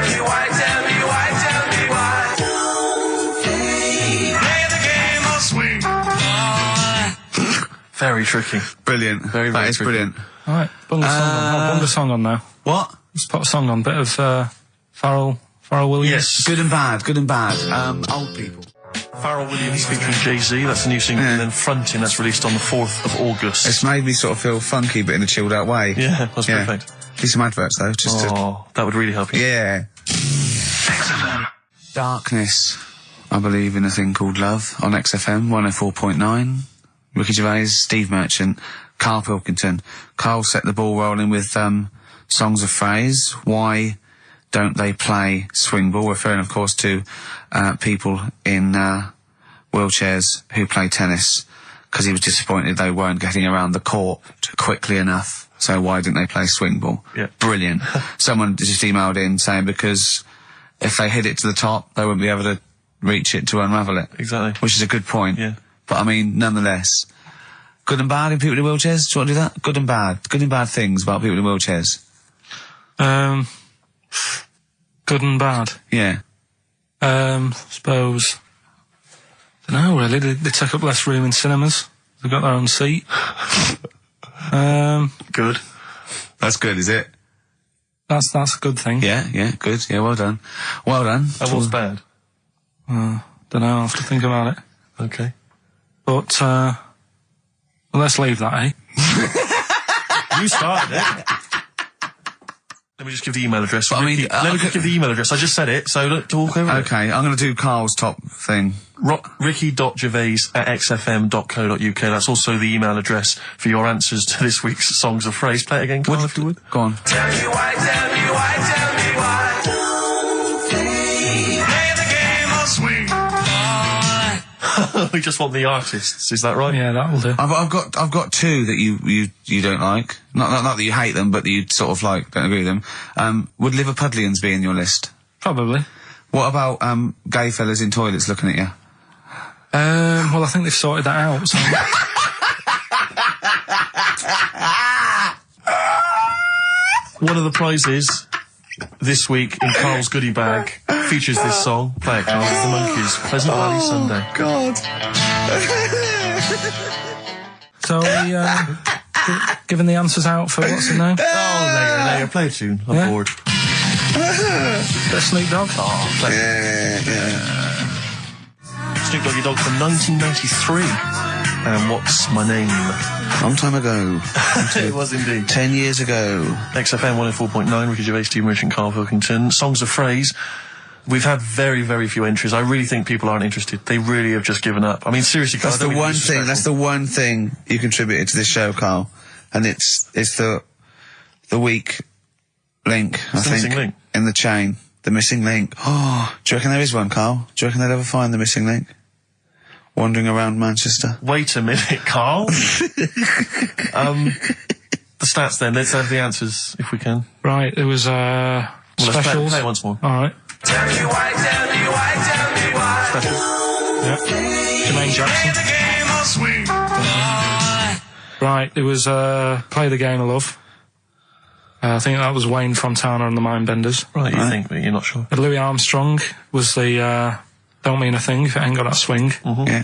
me why, tell me why, tell me why. Play the game of swing. Very tricky. Brilliant. Very that is tricky. Brilliant. All right. Bung the song on. I'll bung the song on now. What? Let's put a song on. Bit of Pharrell Williams. Yes. Good and bad. Good and bad. Old people. Pharrell Williams featuring Jay-Z, that's a new single, and then Frontin', that's released on the 4th of August. It's made me sort of feel funky, but in a chilled out way. Yeah, that's perfect. Do some adverts though, just that would really help you. Yeah. Darkness. I believe in a thing called love on XFM 104.9. Ricky Gervais, Steve Merchant, Karl Pilkington. Karl set the ball rolling with songs of phrase. Why don't they play swing ball? Referring, of course, to people in wheelchairs who play tennis, because he was disappointed they weren't getting around the court quickly enough. So why didn't they play swing ball? Yeah. Brilliant. Someone just emailed in saying because if they hit it to the top, they wouldn't be able to reach it to unravel it. Exactly. Which is a good point. Yeah. But I mean, nonetheless, good and bad in people in wheelchairs? Do you want to do that? Good and bad. Good and bad things about people in wheelchairs. Good and bad. Yeah. Suppose. Don't know really. They take up less room in cinemas. They've got their own seat. Good. That's good, is it? That's a good thing. Yeah, good. Yeah, well done. Well done. And what's bad? Don't know. I'll have to think about it. Okay. But well, let's leave that, eh? You started it. Let me just give the email address. But, let me just give the email address. I just said it, so don't talk over it. Okay, I'm going to do Carl's top thing. Ricky.gervais@xfm.co.uk. That's also the email address for your answers to this week's Songs of Phrase. Play it again, Carl, if you would. Go on. Tell me why, tell me why, tell me why. Play the game of swing. We just want the artists, is that right? Yeah, that'll do. I've got two that you don't like. Not that you hate them, but that you sort of like, don't agree with them. Would Liverpudlians be in your list? Probably. What about gay fellas in toilets looking at you? Well, I think they've sorted that out. So One of the prizes this week in Carl's goodie bag features this song. Play it, Carl. It's the Monkees. Pleasant Valley Sunday. God. So we giving the answers out for what's the name? Oh, later. Play a tune. I'm bored. Bit of Snoop Dogg. Oh, play it. Yeah. Snoop Doggy Dogg from 1993. And What's My Name? Long time ago. It was indeed. 10 years ago. XFM 104.9, Ricky Gervais, Steve Merchant, Karl Pilkington. Songs of Phrase. We've had very, very few entries. I really think people aren't interested. They really have just given up. I mean, seriously, Carl, That's the one thing you contributed to this show, Carl. And it's the weak link, I think. Missing link. In the chain. The missing link. Oh, do you reckon there is one, Carl? Do you reckon they'll ever find the missing link? Wandering around Manchester. Wait a minute, Carl. The stats then. Let's have the answers, if we can. Right, it was Let's specials. play it once more. All right. Tell me why, tell me why, tell me why. Special. Yeah. Jermaine Play Jackson. the game of swing. Right, it was Play the Game of Love. I think that was Wayne Fontana and the Mindbenders. Right, you think, but you're not sure. Louis Armstrong was the Don't Mean a Thing if it ain't got that swing. Mm-hmm. Yeah.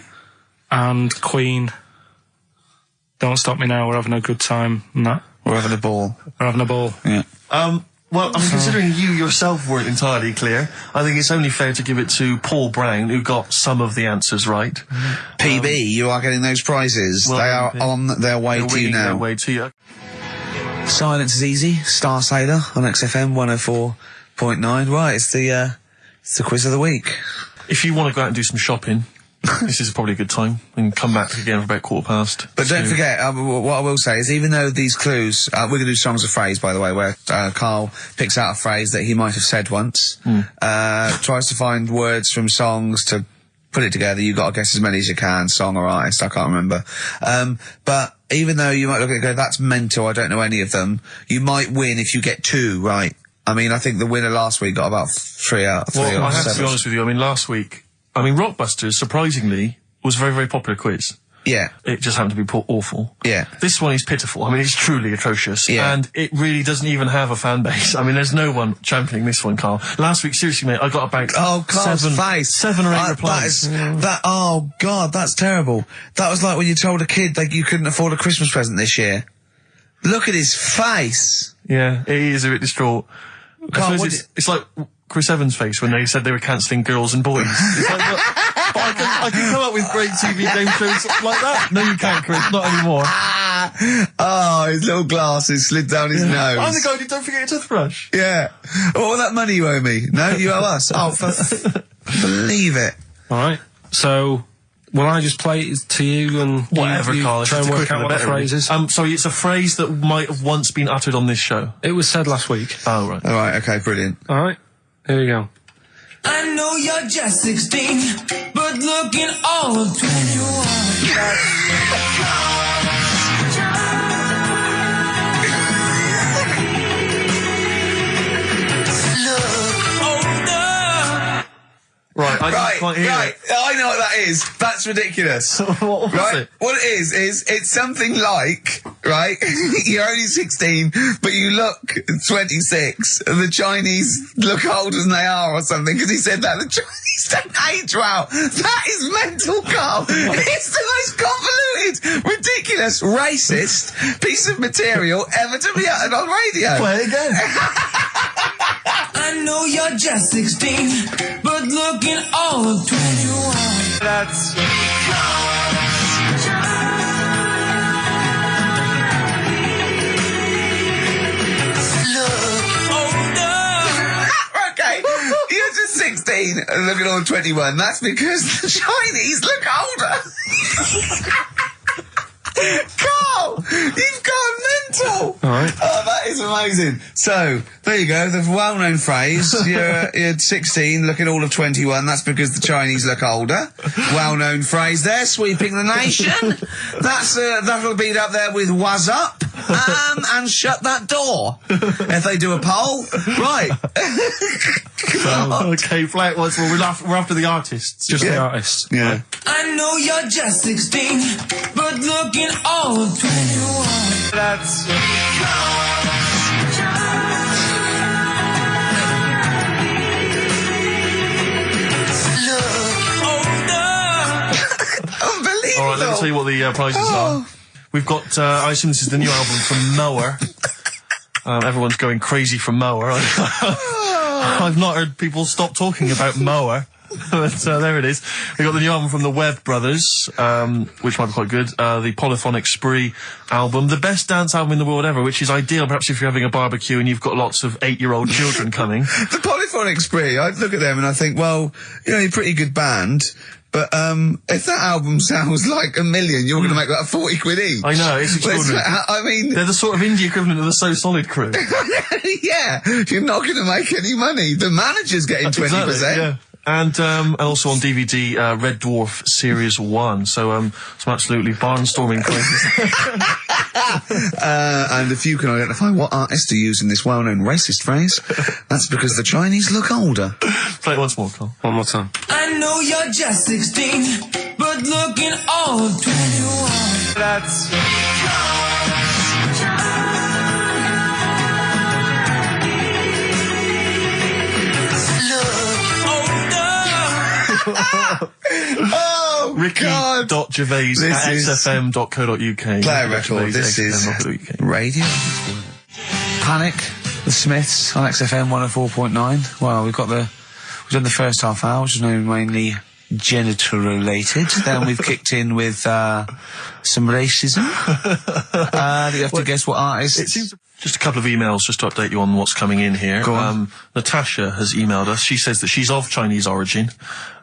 And Queen, Don't Stop Me Now, We're Having a Good Time, and that. We're having a ball. We're having a ball. Yeah. Well, I mean, considering you yourself weren't entirely clear, I think it's only fair to give it to Paul Brown, who got some of the answers right. PB, you are getting those prizes. well, they are on their way They're to you winging their now. way to you. Silence is Easy, Star Sailor on XFM 104.9. Right, it's the quiz of the week. If you want to go out and do some shopping, this is probably a good time. And come back again for about 15:15. But don't forget, what I will say is, even though these clues, we're going to do songs of phrase, by the way, where Karl picks out a phrase that he might have said once, tries to find words from songs to put it together. You've got to guess as many as you can, song or artist, I can't remember. But even though you might look at it and go, that's mental, I don't know any of them, you might win if you get 2 right. I mean, I think the winner last week got about 3 out of 3 Well, or I have 7. to be honest with you, I mean, last week, Rockbusters, surprisingly, was a very, very popular quiz. Yeah. It just happened to be awful. Yeah. This one is pitiful. I mean, it's truly atrocious. Yeah. And it really doesn't even have a fan base. I mean, there's no one championing this one, Karl. Last week, seriously, mate, I got about Karl's face. 7 or 8 replies. Oh, God, that's terrible. That was like when you told a kid that you couldn't afford a Christmas present this year. Look at his face. Yeah, he is a bit distraught. Karl, It's like Chris Evans' face when they said they were cancelling Girls and Boys. It's like, look, but I can come up with great TV game shows like that. No, you can't, Chris. Not anymore. Oh, his little glasses slid down his nose. I'm the guy who don't forget your toothbrush. Yeah. What was that money you owe me? No, you owe us. Oh, believe it. All right. So, will I just play it to you and Whatever, you Karl. try and work out what the phrase is? Sorry, it's a phrase that might have once been uttered on this show. It was said last week. Oh, right. All right, okay, brilliant. All right. Here we go. I know you're just 16, but looking all of 21. Right, I can't hear right. it. I know what that is. That's ridiculous. What was right? it? What it is it's something like, right, you're only 16, but you look 26, and the Chinese look older than they are or something, because he said that the Chinese don't age well. That is mental, Karl. It's the most convoluted, ridiculous, racist piece of material ever to be uttered on radio. Play it again. I know you're just 16, but looking all of 21. That's... Okay, you're just 16 and looking all 21. That's because the Chinese look older. Karl, you've gone mental. All right. Oh, that is amazing. So, there you go, the well-known phrase, you're 16, looking all of 21, that's because the Chinese look older. Well-known phrase there, sweeping the nation. That'll be up there with "was up," and "shut that door." If they do a poll, right. Okay, play it once more. We're after the artists. Just the artists. Yeah. I know you're just 16, but looking all of 21. That's... Unbelievable. All right, let me tell you what the prizes are. We've got, I assume this is the new album from Mower. Everyone's going crazy for Mower. I've not heard people stop talking about Mower. But there it is. We got the new album from the Webb Brothers, which might be quite good. The Polyphonic Spree album, the best dance album in the world ever, which is ideal perhaps if you're having a barbecue and you've got lots of 8-year-old children coming. The Polyphonic Spree, I look at them and I think, well, you know, you're a pretty good band, but if that album sounds like $1 million, you're going to make that 40 quid each. I know, it's extraordinary. I mean... They're the sort of indie equivalent of the So Solid crew. Yeah, you're not going to make any money. The manager's getting 20%. Exactly, yeah. And also on DVD, Red Dwarf Series 1. So, some absolutely barnstorming places. And if you can identify what artist to use in this well-known racist phrase, that's because the Chinese look older. Play it once more, Karl. One more time. I know you're just 16, but looking all of 21. That's... Oh, Ricky.Gervais at xfm.co.uk. Play a record. This is radio. Panic, the Smiths on XFM 104.9. Well, we've done the first half hour, which is mainly genital related. Then we've kicked in with some racism. You have to guess what artist. Just a couple of emails just to update you on what's coming in here. Go on. Natasha has emailed us. She says that she's of Chinese origin,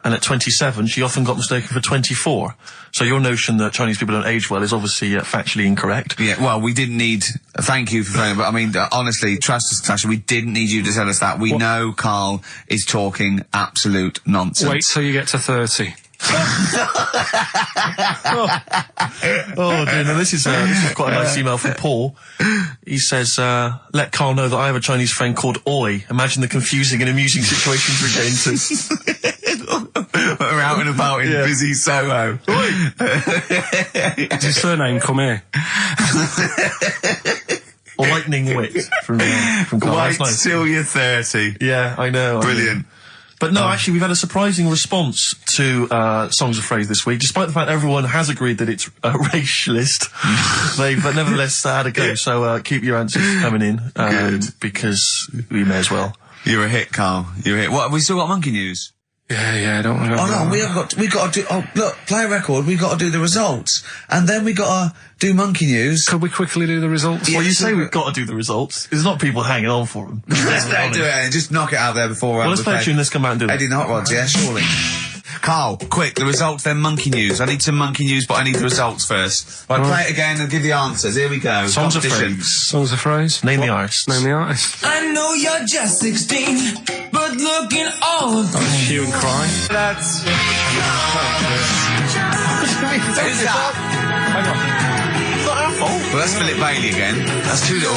and at 27, she often got mistaken for 24. So your notion that Chinese people don't age well is obviously factually incorrect. Yeah, well, we didn't need... thank you for phoning, but I mean, honestly, trust us, Natasha, we didn't need you to tell us that. We know Karl is talking absolute nonsense. Wait till you get to 30. Oh dear, now this is quite a nice email from Paul. He says, let Karl know that I have a Chinese friend called Oi. Imagine the confusing and amusing situations we get into. We're out and about in busy Soho. Does his surname come here? Or lightning wit from Karl. Wait That's nice. till you're 30. Yeah, I know. Brilliant. But no, actually, we've had a surprising response to Songs of Phrase this week, despite the fact everyone has agreed that it's racialist. They've nevertheless had a go. So keep your answers coming in, because we may as well. You're a hit, Karl. You're a hit. What, have we still got Monkey News? Yeah, don't worry. Oh no, we got to do, oh look, play a record, we got to do the results. And then we got to do Monkey News. Could we quickly do the results? Well, you say we've got to do the results. There's not people hanging on for them. Let's do it and just knock it out there before well, let's play a tune, let's come out and do it. Eddie and Hot Rods, yeah, surely. Karl, quick, the results, then Monkey News. I need some Monkey News, but I need the results first. Right, play it again and give the answers. Here we go. Songs of Competition. Phrase. Songs of Phrase. Name the artist. Name the artist. I know you're just 16, but looking old. Hue and Cry. That's... Who's that? Well, that's Philip Bailey again. That's too little.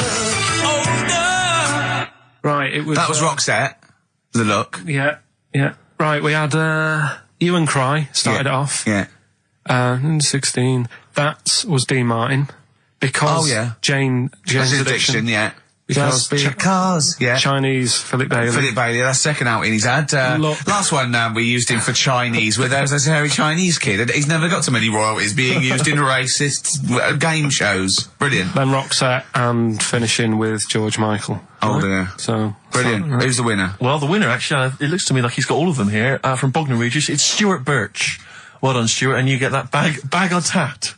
Right, it was... That was Roxette. The Look. Yeah. Right, we had Hue and Cry started it off. Yeah. 16. That was Dean Martin. Because Jane's Addiction. Yeah. Because Cars. Yeah. Chinese Philip Bailey. Philip Bailey, that's second outing he's had. Last one, we used him for Chinese, where there was this hairy Chinese kid. He's never got so many royalties being used in racist game shows. Brilliant. Then Roxette and finishing with George Michael. Oh dear. So brilliant. Right. Who's the winner? Well, the winner, actually, it looks to me like he's got all of them here, from Bognor Regis. It's Stuart Birch. Well done, Stuart, and you get that bag of tat.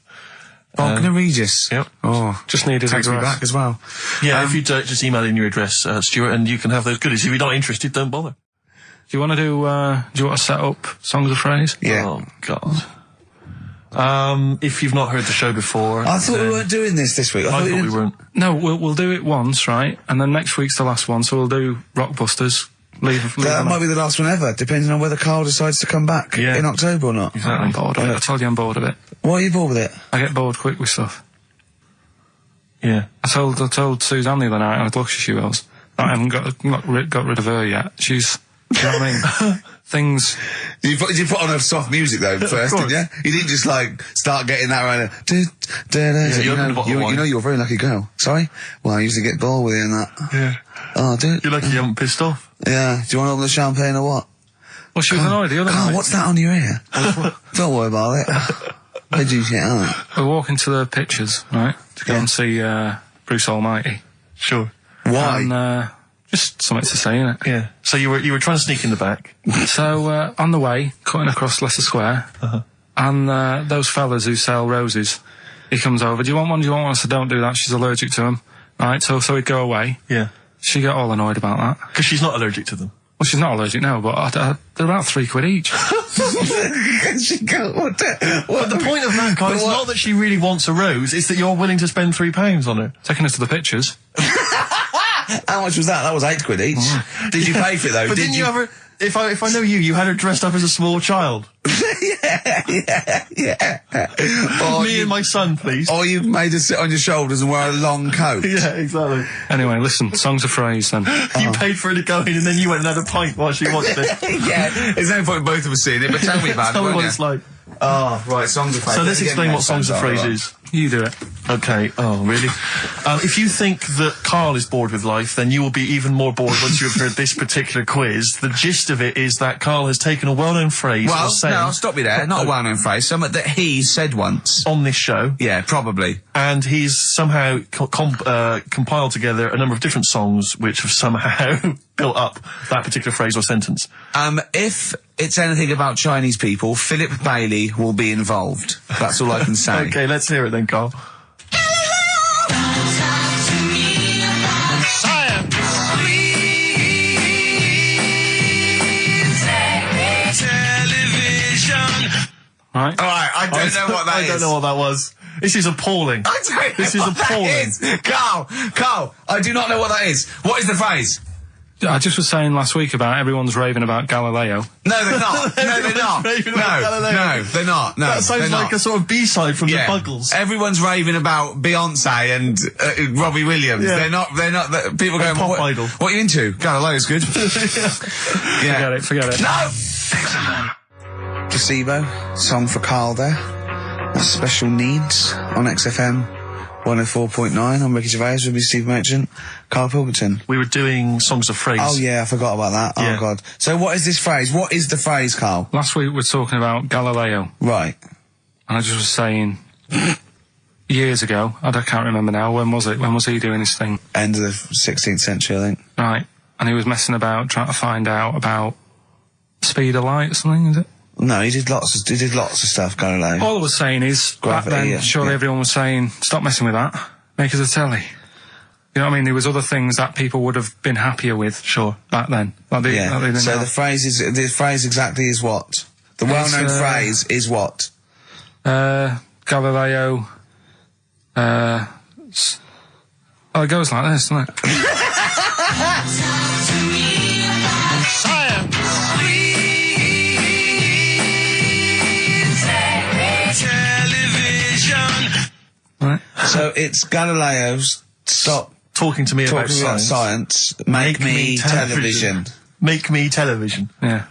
Bognor Regis. Yep. Oh, just need his takes me address back as well. Yeah, if you just email in your address, Stuart, and you can have those goodies. If you're not interested, don't bother. Do you want to do you want to set up Songs of Phrase? Yeah. Oh, God. If you've not heard the show before... I thought we weren't doing this week. I thought we weren't. No, we'll do it once, right? And then next week's the last one, so we'll do Rockbusters. That might be the last one ever, depending on whether Karl decides to come back in October or not. I'm bored of it. I told you I'm bored of it. Why are you bored with it? I get bored quick with stuff. Yeah. I told Suzanne the other night, how lucky she was, that I haven't got rid of her yet. She's... Do you know what I mean? Things... You put on her soft music, though, first, didn't you? You didn't just, start getting that right... You know you're a very lucky girl. Sorry? Well, I used to get bored with you and that. Yeah. Oh, dude. You're lucky you haven't pissed off. Yeah. Do you want to open the champagne or what? Well, she was annoyed the other night. What's that on your ear? Don't worry about it. Where'd you get on? We're walking to the pictures, right? To go and see Bruce Almighty. Sure. Why? And, just something to say, innit? Yeah. So you were trying to sneak in the back. So, on the way, cutting across Leicester Square, and those fellas who sell roses, he comes over, do you want one? Do you want one? I said, don't do that, she's allergic to them. Right, so he'd go away. Yeah. She got all annoyed about that. Because she's not allergic to them. Well, she's not allergic now, but they're about £3 each. But the point of that, Karl, is not that she really wants a rose, it's that you're willing to spend £3 on it. Taking us to the pictures. How much was that? That was £8 each. Did you pay for it, though? But didn't you ever... If I know you had her dressed up as a small child. Yeah. Me and my son, please. Or you made her sit on your shoulders and wear a long coat. Yeah, exactly. Anyway, listen, Songs of Phrase, then. You paid for her to go in and then you went and had a pint while she watched it. Yeah, there's no point in both of us seeing it, but tell me about Tell it, me won't what you? it's like. Oh, right, Songs of Phrase. So let's explain what Songs of Phrase is. You do it. Okay. Oh, really? If you think that Karl is bored with life, then you will be even more bored once you have heard this particular quiz. The gist of it is that Karl has taken a well-known phrase or saying... no, stop you there. Not a well-known phrase. Something that he said once. On this show. Yeah, probably. And he's somehow compiled together a number of different songs which have somehow built up that particular phrase or sentence. If it's anything about Chinese people, Philip Bailey will be involved. That's all I can say. Okay, let's hear it then, Karl. Right? Alright, I don't know what that is. I don't know what that was. This is appalling. I don't know This is what that appalling. is. Carl, I do not know what that is. What is the phrase? I just was saying last week about everyone's raving about Galileo. No, they're not. No, they're not. Raving about Galileo. No, they're not. No, That sounds they're like not. a sort of B-side from the Buggles. Everyone's raving about Beyonce and Robbie Williams. Yeah. They're not, people going, Pop what, Idol. what are you into? Galileo's good. Yeah. Forget it. No! Placebo, song for Carl there. That's Special Needs on XFM 104.9. I'm Ricky Gervais with me, Steve Merchant, Karl Pilkington. We were doing songs of phrase. Oh yeah, I forgot about that. Yeah. Oh god. So what is this phrase? What is the phrase, Carl? Last week we were talking about Galileo, Right. and I just was saying, years ago, I can't remember now, when was it? When was he doing his thing? End of the 16th century, I think. Right. And he was messing about, trying to find out about speed of light or something, is it? No, he did lots of stuff, Galileo. All I was saying is, Gravity, back then, yeah, surely yeah. everyone was saying, stop messing with that, make us a telly. You know what I mean? There was other things that people would have been happier with, Sure. back then. Like they Yeah. didn't So have. the phrase exactly is what? The well-known phrase is what? Galileo, oh, it goes like this, doesn't it? Right. So it's Galileo's stop Talking to me about talking about science. science, make me television. Make me television. Yeah.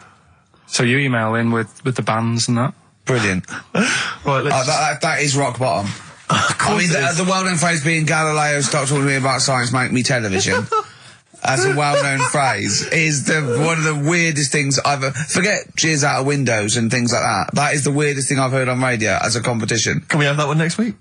So you email in with the bands and that? Brilliant. Right, let's... That is rock bottom. I mean, the well-known phrase being Galileo, stop talking to me about science, make me television. As a well-known phrase is one of the weirdest things I've forget cheers out of windows and things like that. That is the weirdest thing I've heard on radio as a competition. Can we have that one next week?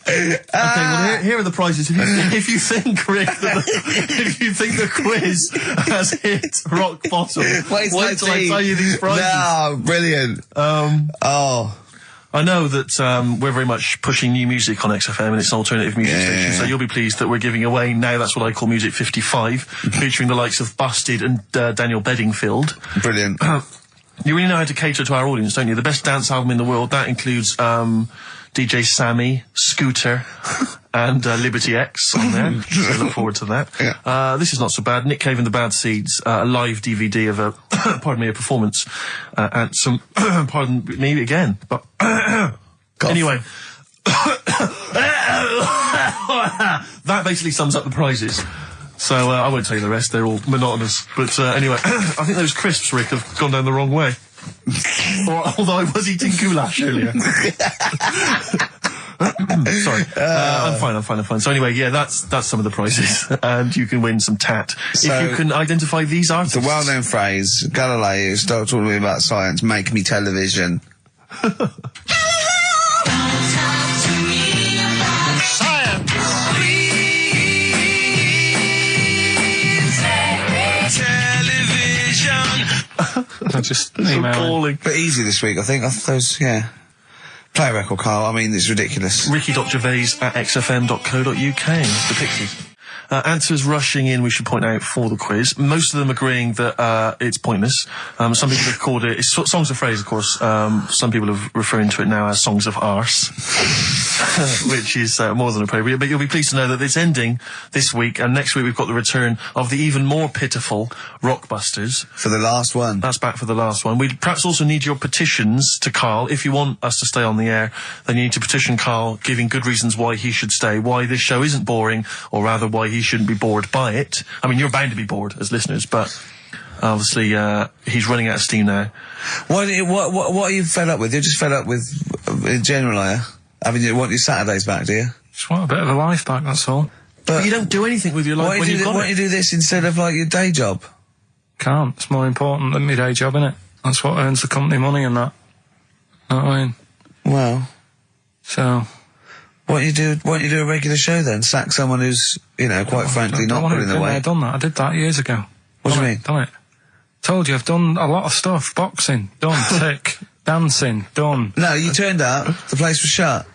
Okay, well here are the prizes. If you think, Rick, if you think the quiz has hit rock bottom, wait till I tell you these prizes. No, brilliant. I know that we're very much pushing new music on XFM, and it's an alternative music station, so you'll be pleased that we're giving away now, that's what I call Music 55, featuring the likes of Busted and Daniel Bedingfield. Brilliant. You really know how to cater to our audience, don't you? The best dance album in the world, that includes DJ Sammy, Scooter, and Liberty X on there. So I look forward to that. Yeah. This is not so bad. Nick Cave and the Bad Seeds, a live DVD of a, a performance, and some, pardon me again, but, anyway. That basically sums up the prizes. So, I won't tell you the rest, they're all monotonous. But, anyway, I think those crisps, Rick, have gone down the wrong way. Although I was eating goulash earlier. Sorry. I'm fine. So anyway, yeah, that's some of the prizes. And you can win some tat. So, if you can identify these artists. The well-known phrase, Galileo, stop talking to me about science, make me television. I just email. Appalling. But easy this week, I think. Those, yeah. Play a record, Carl. I mean, it's ridiculous. Ricky.gervais@xfm.co.uk. The Pixies. Answers rushing in, we should point out, for the quiz. Most of them agreeing that it's pointless. Some people have called it... It's songs of phrase, of course. Some people are referring to it now as songs of arse. Which is more than appropriate. But you'll be pleased to know that it's ending this week, and next week we've got the return of the even more pitiful Rockbusters. For the last one. That's back for the last one. We perhaps also need your petitions to Karl. If you want us to stay on the air, then you need to petition Karl, giving good reasons why he should stay, why this show isn't boring, or rather why he shouldn't be bored by it. I mean, you're bound to be bored as listeners, but obviously he's running out of steam now. What are you fed up with? You're just fed up with, in general, are you? I mean, you want your Saturdays back, do you? Just want a bit of a life back, that's all. But you don't do anything with your life when you've got it. Why don't you do this instead of, like, your day job? Can't. It's more important than my day job, innit? That's what earns the company money and that. Know what I mean? Well... So... Why don't you do a regular show then? Sack someone who's, you know, quite frankly not putting their weight. I've done that. I did that years ago. What do you mean? Done it. Told you, I've done a lot of stuff. Boxing. Done. Tick. Dancing, done. No, you turned up, the place was shut.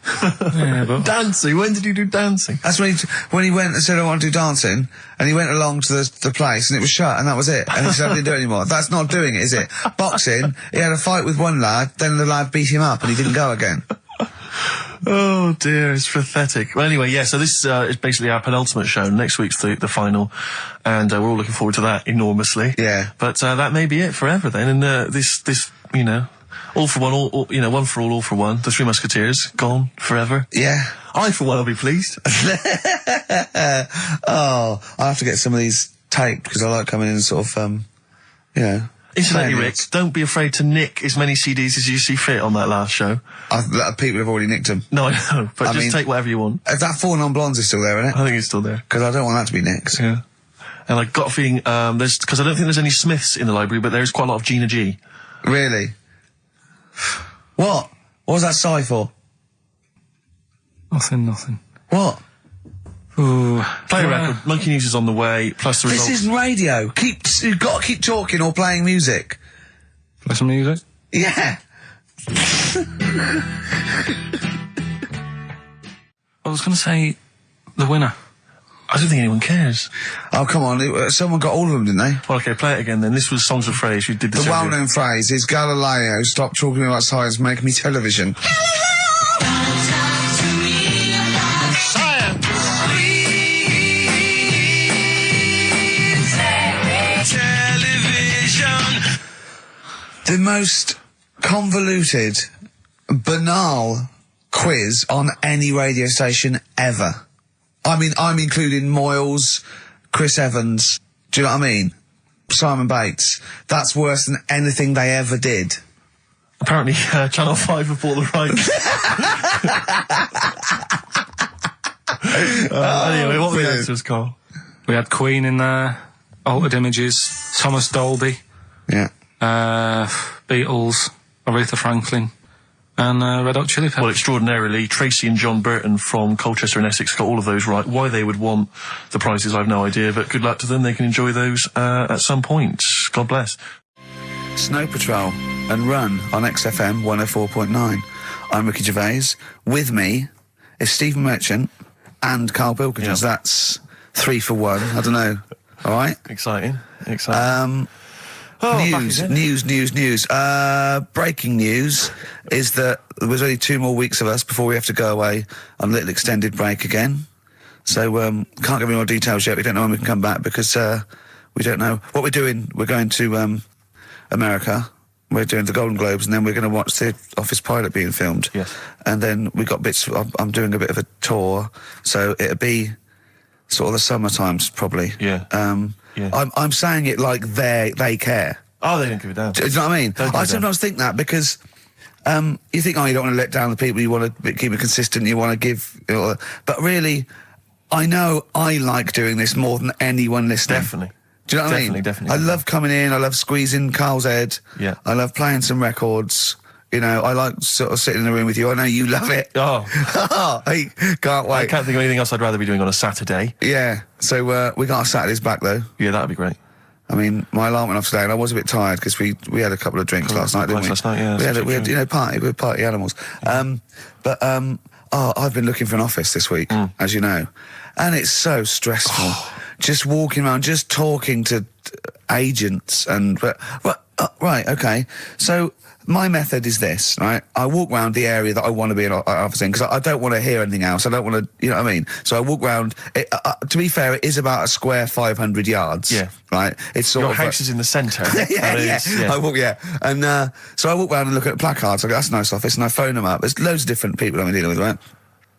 Yeah, but Dancing? When did you do dancing? That's when he went and said, I want to do dancing, and he went along to the place, and it was shut, and that was it. And he said, I didn't do it anymore. That's not doing it, is it? Boxing, he had a fight with one lad, then the lad beat him up, and he didn't go again. Oh dear, it's pathetic. Well, anyway, yeah, so this is basically our penultimate show. Next week's the final, and we're all looking forward to that enormously. Yeah. But that may be it forever then, and this, you know, all for one, one for all for one. The Three Musketeers, gone forever. Yeah. I, for one, will be pleased. Oh, I have to get some of these taped, because I like coming in and sort of, you know... Incidentally, Rick, don't be afraid to nick as many CDs as you see fit on that last show. People have already nicked them. No, I know, but just take whatever you want. If that 4 Non-Blondes is still there, isn't it? I think it's still there. Because I don't want that to be nicked. Yeah. And I got a feeling, because I don't think there's any Smiths in the library, but there's quite a lot of Gina G. Really? What? What was that sigh for? Nothing. What? Ooh. Play a record. Monkey News is on the way, plus the results. This isn't radio. You've got to keep talking or playing music. Play some music? Yeah. I was going to say the winner. I don't think anyone cares. Oh, come on. Someone got all of them, didn't they? Well, okay, play it again then. This was Songs of Phrase. You did this. The well-known phrase is Galileo, stop talking about science, make me television. The most convoluted, banal quiz on any radio station ever. I mean, I'm including Moyles, Chris Evans, do you know what I mean? Simon Bates. That's worse than anything they ever did. Apparently, Channel 5 have bought the rights. Anyway, what were the answers, Carl? We had Queen in there, Altered Images, Thomas Dolby. Yeah. Beatles, Aretha Franklin, and Red Hot Chili Peppers. Well, extraordinarily, Tracy and John Burton from Colchester and Essex got all of those right. Why they would want the prizes, I've no idea, but good luck to them. They can enjoy those at some point. God bless. Snow Patrol and Run on XFM 104.9. I'm Ricky Gervais. With me is Stephen Merchant and Karl Pilkington. Yeah. That's 3 for 1. I don't know. All right? Exciting. News. Breaking news is that there's only 2 more weeks of us before we have to go away on a little extended break again. So, can't give any more details yet. We don't know when we can come back because, we don't know what we're doing. We're going to, America. We're doing the Golden Globes and then we're going to watch the Office pilot being filmed. Yes. And then we got bits, I'm doing a bit of a tour. So it'll be sort of the summer times probably. Yeah. Yeah. I'm saying it like they care. Oh, they don't give a damn. Do you know what I mean? Don't give a I damn. sometimes think that because you think, oh, you don't want to let down the people, you want to keep it consistent, you want to give... but really, I know I like doing this more than anyone listening. Definitely. Do you know what I mean? Definitely. I love coming in, I love squeezing Carl's head. Yeah. I love playing some records. You know, I like sort of sitting in the room with you. I know you love it. Oh. I can't wait. I can't think of anything else I'd rather be doing on a Saturday. Yeah. So, we got our Saturdays back, though. Yeah, that'd be great. I mean, my alarm went off today and I was a bit tired because we had a couple of drinks last night, didn't we? Last night, yeah. We had, you know, we're party animals. I've been looking for an office this week, as you know, and it's so stressful. Just walking around, just talking to agents and, right, okay. So, my method is this, right? I walk around the area that I want to be an office in because I don't want to hear anything else. I don't want to, you know what I mean? So I walk around. To be fair, it is about a square 500 yards. Yeah. Right? It's sort Your of... house is in the centre. yeah. Yeah. I walk, And so I walk around and look at placards. I go, that's a nice office. And I phone them up. There's loads of different people I'm dealing with, right?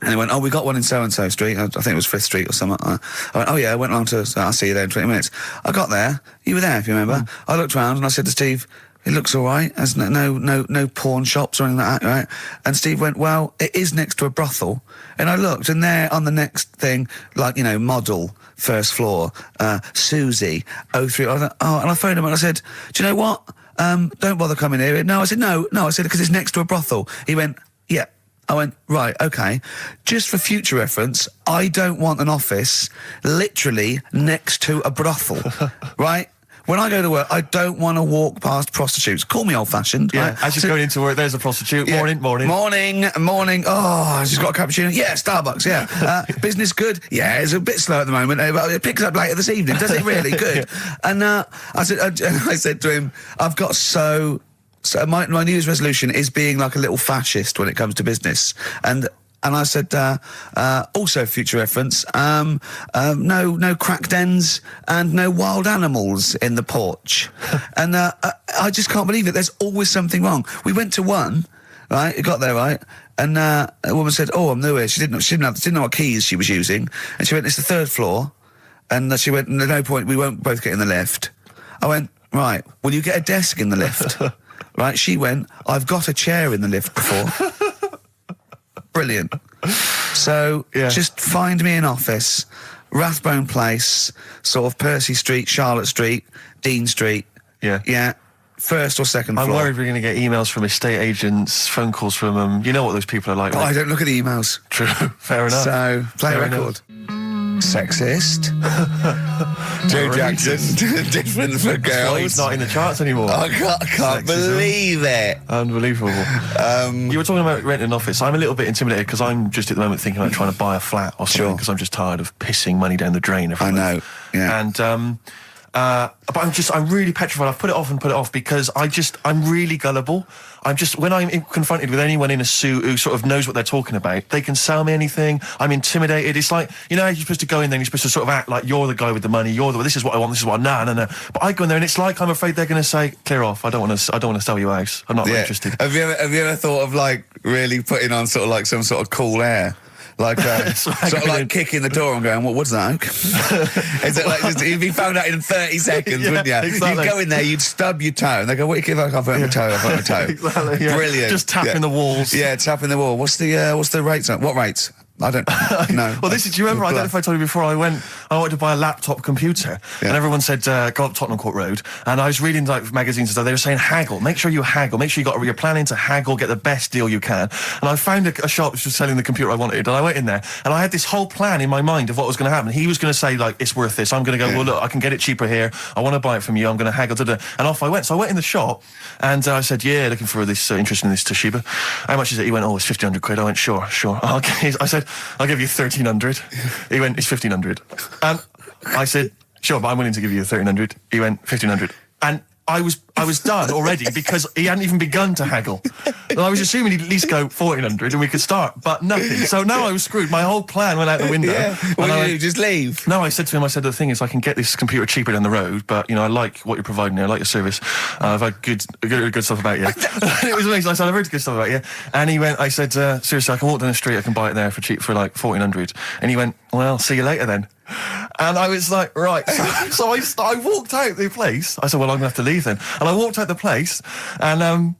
And they went, oh, we got one in so-and-so street. I think it was 5th Street or something. I went, oh, yeah, I went along to... I'll see you there in 20 minutes. I got there. You were there, if you remember. I looked around and I said to Steve... It looks all right. There's no pawn shops or anything like that, right? And Steve went, well, it is next to a brothel. And I looked, and there on the next thing, like, you know, model, first floor, Susie, 03. I thought, and I phoned him and I said, do you know what? Don't bother coming here. No, I said, no, I said, because it's next to a brothel. He went, yeah. I went, right, okay. Just for future reference, I don't want an office literally next to a brothel, right? When I go to work, I don't want to walk past prostitutes. Call me old-fashioned. Yeah, right? as you're going into work, there's a prostitute. Yeah. Morning. Oh, she's got a cappuccino. Yeah, Starbucks, yeah. Business good? Yeah, it's a bit slow at the moment, but it picks up later this evening. Does it really? Good. Yeah. And I said to him, I've got so my New Year's resolution is being like a little fascist when it comes to business. And I said, also future reference, no crack dens and no wild animals in the porch. And I just can't believe it. There's always something wrong. We went to one, right? It got there, right? And a woman said, "Oh, I'm new here." She didn't know what keys she was using. And she went, "It's the 3rd floor." And she went, "There's no point. We won't both get in the lift." I went, "Right. Will you get a desk in the lift?" Right? She went, "I've got a chair in the lift before." Brilliant. So, just find me an office, Rathbone Place, sort of Percy Street, Charlotte Street, Dean Street. Yeah. Yeah. 1st or 2nd floor. I'm worried we're going to get emails from estate agents, phone calls from them. You know what those people are like. I don't look at the emails. True. Fair enough. So, play a record. Sexist. Joe Jackson, different for girls. He's not in the charts anymore. I can't believe it. Unbelievable. You were talking about renting an office. I'm a little bit intimidated because I'm just at the moment thinking about trying to buy a flat or something because I'm just tired of pissing money down the drain every month. I know. Yeah. And but I'm really petrified. I've put it off because I'm really gullible. When I'm confronted with anyone in a suit who sort of knows what they're talking about, they can sell me anything. I'm intimidated. It's like, you know, you're supposed to go in there and you're supposed to sort of act like you're the guy with the money. This is what I want. This is what, no. But I go in there and it's like, I'm afraid they're going to say, clear off. I don't want to sell you a house. I'm not interested. Have you ever thought of like really putting on sort of like some sort of cool air? Like, sort of like kicking the door and going, what's that? Is it like, you'd be found out in 30 seconds, wouldn't you? Exactly. You'd go in there, you'd stub your toe, and they go, what, you give like, I've hurt my toe. Exactly, yeah. Brilliant. Just tapping the walls. Yeah, tapping the wall. What's the rates? What rates? I don't know. Well, do you remember, I don't know if I told you before, I wanted to buy a laptop computer, and everyone said, go up Tottenham Court Road, and I was reading like magazines and stuff, they were saying haggle, make sure you haggle, make sure you're planning to haggle, get the best deal you can. And I found a shop which was selling the computer I wanted, and I went in there, and I had this whole plan in my mind of what was going to happen. He was going to say, like, it's worth this. I'm going to go, well, look, I can get it cheaper here, I want to buy it from you, I'm going to haggle, and off I went. So I went in the shop, and I said, looking for this, interested in this Toshiba. How much is it? He went, it's 1,500 quid. I went, sure. Okay. I said, I'll give you 1,300. He went, it's 1,500. And I said, sure, but I'm willing to give you 1,300. He went, 1,500. And I was done already because he hadn't even begun to haggle. And I was assuming he'd at least go 1,400 and we could start, but nothing. So now I was screwed. My whole plan went out the window. Yeah. What did you just leave? No, I said to him, the thing is I can get this computer cheaper down the road, but, I like what you're providing here. I like your service. I've had good stuff about you. It was amazing. I said, I've heard good stuff about you. And he went, I said, seriously, I can walk down the street, I can buy it there for cheap for like 1,400. And he went, well, see you later then. And I was like, right. So I walked out the place. I said, well, I'm going to have to leave then. And I walked out the place, and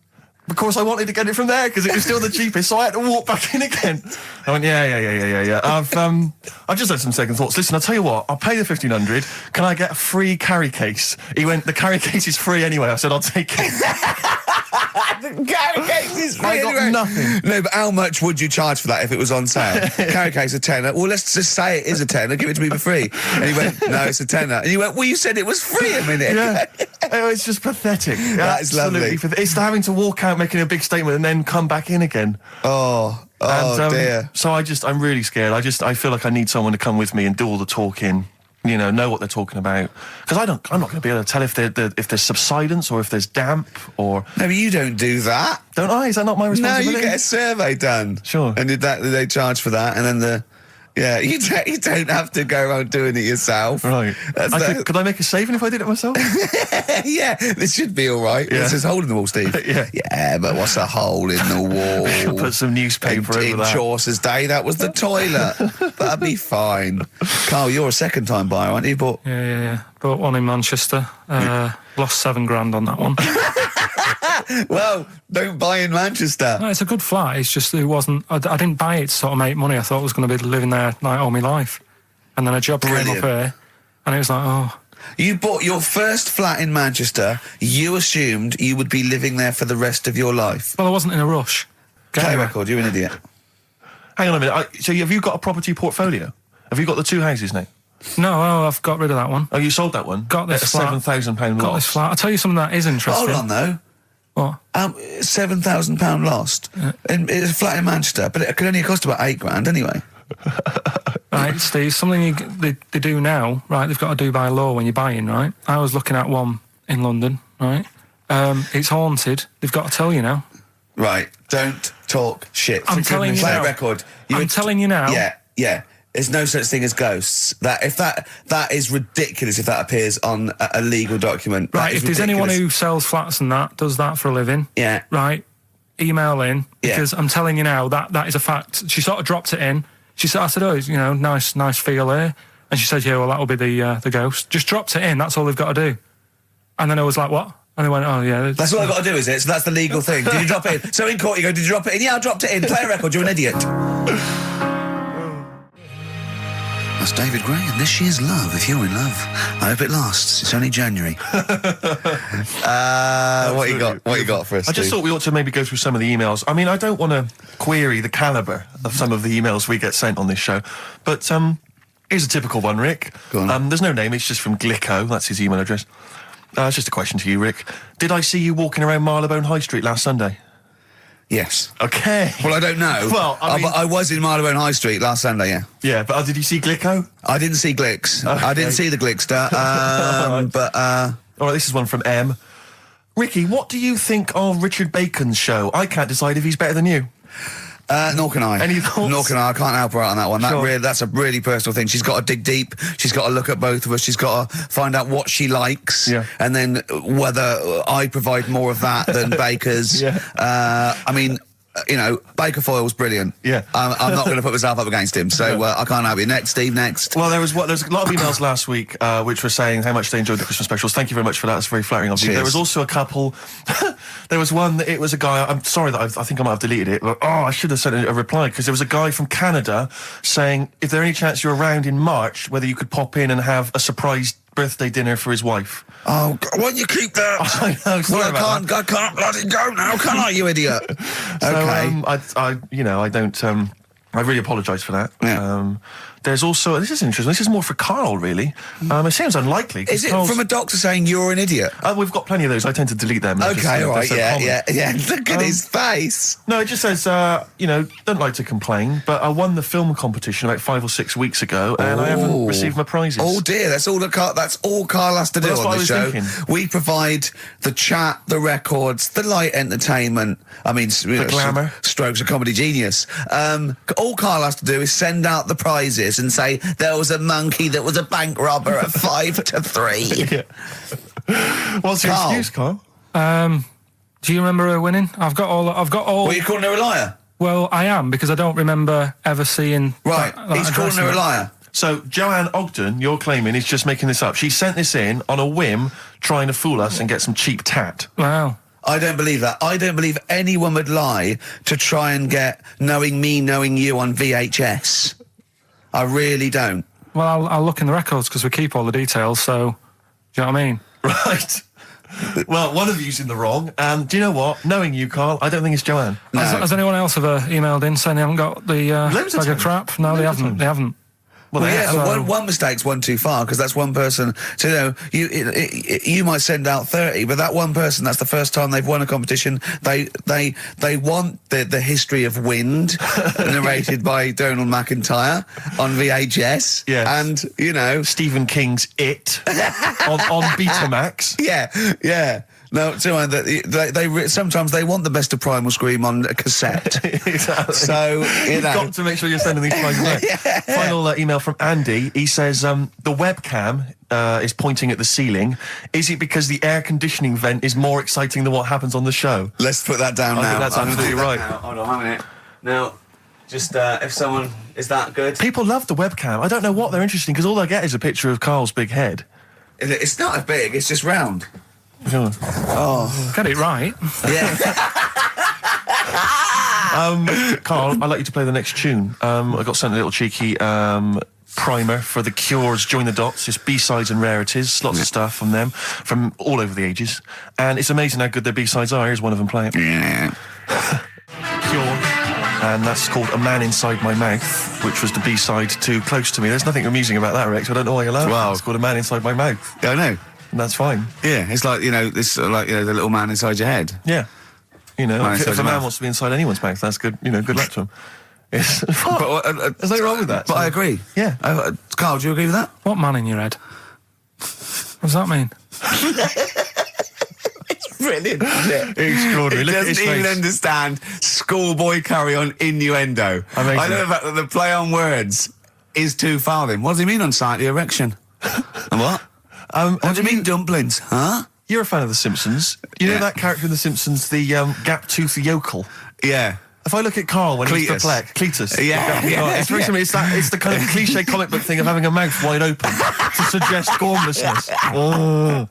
of course I wanted to get it from there because it was still the cheapest, so I had to walk back in again. I went, yeah. I've just had some second thoughts. Listen, I'll tell you what, I'll pay the 1,500. Can I get a free carry case? He went, the carry case is free anyway. I said, I'll take it. The carry case is free I got nothing. No, but how much would you charge for that if it was on sale? Carry case a tenner. Well, let's just say it is a tenner. Give it to me for free. And he went, no, it's a tenner. And you went, well, you said it was free a minute. Yeah. It's just pathetic. That is lovely. It's having to walk out making a big statement and then come back in again. Oh, dear. So I'm really scared. I feel like I need someone to come with me and do all the talking. Know what they're talking about. Because I'm not going to be able to tell if there's subsidence or if there's damp or... No, but you don't do that. Don't I? Is that not my responsibility? No, you get a survey done. Sure. And they charge for that, and then you don't have to go around doing it yourself. Right. Could I make a saving if I did it myself? Yeah, this should be all right. Yeah. There's a hole in the wall, Steve. Yeah, but what's a hole in the wall? Put some newspaper over that. In Chaucer's day, that was the toilet. That'd be fine. Carl, you're a second-time buyer, aren't you? Yeah. Bought one in Manchester. Lost $7,000 on that one. Well, don't buy in Manchester. No, it's a good flat. It's just it wasn't. I didn't buy it to sort of make money. I thought I was going to be living there like all my life, and then a job came up here, and it was like, oh. You bought your first flat in Manchester. You assumed you would be living there for the rest of your life. Well, I wasn't in a rush. Play record. You're an idiot. Hang on a minute. So have you got a property portfolio? Have you got the two houses now? No, I've got rid of that one. Oh, you sold that one? Got this at flat. £7,000 loss. Got this flat. I'll tell you something that is interesting. Hold on, though. What? £7,000 lost. It's a flat in Manchester, but it could only cost about £8,000 anyway. Right, Steve, something they do now, right, they've got to do by law when you're buying, right? I was looking at one in London, right? It's haunted. They've got to tell you now. Right, don't talk shit. I'm telling you Play now. a record. I'm telling you now. Yeah. There's no such thing as ghosts. That is ridiculous if that appears on a legal document. Right, if there's anyone who sells flats and does that for a living, yeah, right, email in, because I'm telling you now, that is a fact. She sort of dropped it in. I said, oh, nice feel here. And she said, yeah, well, that'll be the ghost. Just dropped it in, that's all they've got to do. And then I was like, what? And they went, oh, yeah. That's all I've got to do, is it? So that's the legal thing. Did you drop it in? So in court you go, did you drop it in? Yeah, I dropped it in. Play a record, you're an idiot. That's David Gray, and this year's Love, if you're in love. I hope it lasts. It's only January. What you got for us, I just thought we ought to maybe go through some of the emails. I mean, I don't want to query the calibre of some of the emails we get sent on this show, but here's a typical one, Rick. Go on. There's no name, it's just from Glicko, that's his email address. It's just a question to you, Rick. Did I see you walking around Marylebone High Street last Sunday? Yes. Okay. Well, I don't know. Well, I was in Marylebone High Street last Sunday, yeah. Yeah, but did you see Glicko? I didn't see Glicks. Okay. I didn't see the Glickster. But all right, this is one from M. Ricky, what do you think of Richard Bacon's show? I can't decide if he's better than you. Nor can I. Any thoughts? Nor can I. I can't help her out on that one. Sure. That's a really personal thing. She's got to dig deep. She's got to look at both of us. She's got to find out what she likes. Yeah. And then whether I provide more of that than Baker's. Yeah. I mean, Baker Foyle's brilliant. Yeah. I'm not going to put myself up against him, so I can't help you. Next, Steve, next. Well, there's a lot of emails last week which were saying how much they enjoyed the Christmas specials. Thank you very much for that. It's very flattering of you. Cheers. There was also a couple. There was one that it was a guy. I'm sorry that I think I might have deleted it. But, I should have sent a reply, because there was a guy from Canada saying if there any chance you're around in March, whether you could pop in and have a surprise birthday dinner for his wife. Oh, why don't you keep that? I know. Sorry I can't bloody go now, can I, you idiot? Okay. I really apologise for that. Yeah. There's also, this is interesting, this is more for Karl, really. It seems unlikely. Is it from a doctor saying you're an idiot? We've got plenty of those. I tend to delete them. Okay, all right, yeah. Look at his face. No, it just says, don't like to complain, but I won the film competition about 5 or 6 weeks ago, and I haven't received my prizes. Oh dear, that's all Karl has to do Well, that's what on I the was show. thinking. We provide the chat, the records, the light entertainment. I mean, the glamour. Strokes of comedy genius. All Karl has to do is send out the prizes and say there was a monkey that was a bank robber at 5 to 3. Yeah. What's your Karl. excuse, Karl? Do you remember her winning? I've got all. Well, you're calling her a liar? Well, I am, because I don't remember ever seeing. Right, he's calling her a liar. So, Joanne Ogden, you're claiming, is just making this up. She sent this in on a whim, trying to fool us and get some cheap tat. Wow. I don't believe that. I don't believe anyone would lie to try and get Knowing Me, Knowing You on VHS. I really don't. Well, I'll look in the records, because we keep all the details, so... Do you know what I mean? Right. Well, one of you's in the wrong, and do you know what? Knowing you, Karl, I don't think it's Joanne. No. Has anyone else ever emailed in saying they haven't got the Loads of bag of times. crap? No, Loads they of haven't. times. They haven't. Well, Well, one mistake's one too far, because that's one person. So you might send out 30, but that one person, that's the first time they've won a competition. They want the history of Wind narrated by Donald McIntyre on VHS. Yes. And Stephen King's It on Betamax. Yeah. No, they sometimes they want the best of Primal Scream on a cassette. Exactly. So You've got to make sure you're sending these prizes out. Yeah. Final email from Andy. He says the webcam is pointing at the ceiling. Is it because the air conditioning vent is more exciting than what happens on the show? Let's put that down I now. think that's absolutely right. Hold on a minute. Now, just if someone is that good? People love the webcam. I don't know what they're interested in, because all they get is a picture of Karl's big head. It's not as big. It's just round. Oh. Get it right. Yeah. Karl, I'd like you to play the next tune. I got sent a little cheeky primer for The Cure's Join the Dots. It's B-sides and rarities, lots of stuff from them, from all over the ages. And it's amazing how good their B-sides are. Here's one of them playing. Yeah. Cure. And that's called A Man Inside My Mouth. which was the B-side to Close to Me. There's nothing amusing about that, Rex. I don't know why you laugh. Wow. It's called A Man Inside My Mouth. Yeah, I know. And that's fine. Yeah, it's like, this, the little man inside your head. Yeah. Man If inside a your man mouth. wants to be inside anyone's mouth, that's good, good luck to him. Yes. There's nothing wrong with that. But I agree. Yeah. Carl, do you agree with that? What man in your head? What does that mean? Brilliant, isn't it? Extraordinary. It Look at his doesn't even face. understand schoolboy carry-on innuendo. Amazing. I know the fact that the play on words is too far then. What does he mean on slightly erection? And what? What do you mean dumplings? Huh? You're a fan of The Simpsons. You know that character in The Simpsons, the gap-toothed yokel? Yeah. If I look at Carl when he's Cletus. perplexed, Cletus. Yeah, It's very similar. It's the kind of cliche comic book thing of having a mouth wide open to suggest gormlessness. Oh.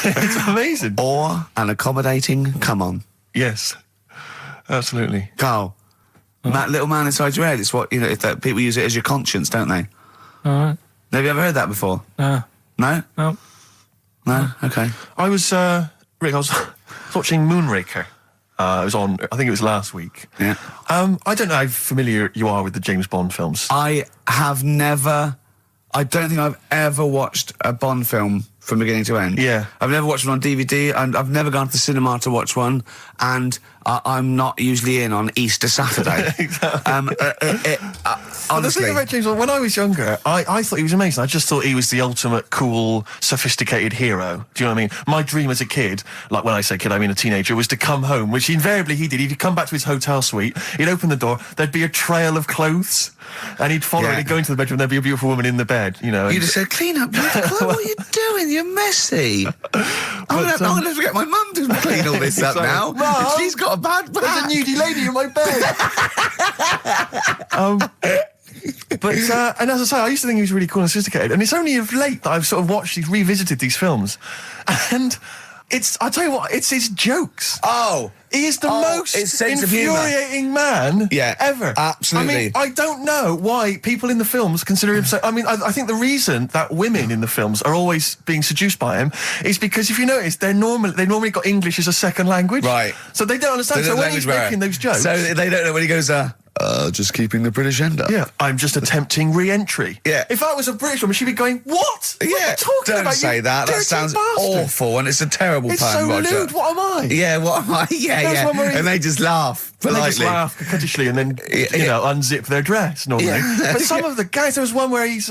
It's amazing. Or an accommodating come on. Yes, absolutely. Carl, little man inside your head, it's what, people use it as your conscience, don't they? Alright. Have you ever heard that before? No. No? No. No? Okay. I was, Rick, I was watching Moonraker. It was on, I think it was last week. Yeah. I don't know how familiar you are with the James Bond films. I don't think I've ever watched a Bond film from beginning to end. Yeah. I've never watched one on DVD, and I've never gone to the cinema to watch one, and I'm not usually in on Easter Saturday. Exactly. But the Honestly. thing about James Bond, when I was younger, I thought he was amazing. I just thought he was the ultimate cool, sophisticated hero. Do you know what I mean? My dream as a kid, like when I say kid, I mean a teenager, was to come home, which invariably he did. He'd come back to his hotel suite, he'd open the door, there'd be a trail of clothes, and he'd follow it, he'd go into the bedroom, there'd be a beautiful woman in the bed, You'd have said, clean up, what are you doing? You're messy. I'm going to have to get my mum to clean all this up now. Mum, she's got a bad back. There's a nudie lady in my bed. But and as I say, I used to think he was really cool and sophisticated, and it's only of late that I've sort of revisited these films, and I tell you what, it's his jokes. Oh, he is the most his sense of humour. infuriating man ever. Absolutely. I mean, I don't know why people in the films consider him so. I mean, I think the reason that women in the films are always being seduced by him is because if you notice, they normally got English as a second language, right? So they don't understand. So when he's making those jokes, so they don't know when he goes, just keeping the British end up. yeah, I'm just attempting re-entry. Yeah. If that was a British woman, she'd be going, what? What are you talking don't about? say you that. That dirty sounds bastard? awful, and it's a terrible It's pun, so Roger. lewd. What am I? Yeah, what am I? Yeah. one where he- And they just laugh They politely. just laugh coquettishly and then, unzip their dress normally. Yeah. But some of the guys, there was one where he's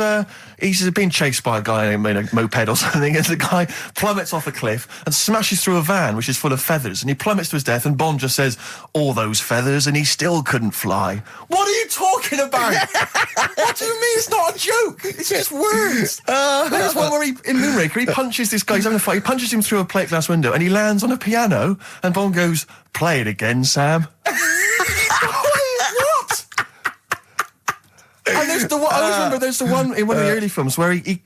being chased by a guy in a moped or something, and the guy plummets off a cliff and smashes through a van which is full of feathers, and he plummets to his death, and Bond just says, all those feathers, and he still couldn't fly. What are you talking about? What do you mean it's not a joke? It's just words. There's one where in Moonraker, he punches this guy, he's having a fight, he punches him through a plate glass window, and he lands on a piano, and Bond goes, play it again, Sam. What? And there's the one, I always remember there's the one in one of the early films where he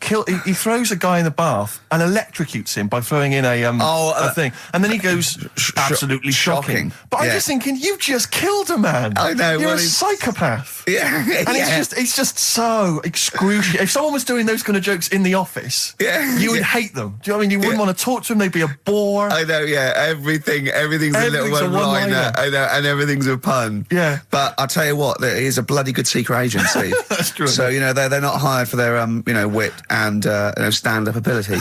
throws a guy in the bath and electrocutes him by throwing in a thing, and then he goes absolutely shocking. But I'm just thinking, you just killed a man. I know. You're a psychopath. Yeah. And it's just so excruciating. If someone was doing those kind of jokes in the office, you would hate them. Do you know what I mean? You wouldn't want to talk to them. They'd be a bore. I know, yeah. Everything's a little one-liner. I know, and everything's a pun. Yeah. But I'll tell you what, he is a bloody good secret agent, Steve. That's true. So, they're not hired for their, wit and, stand-up ability.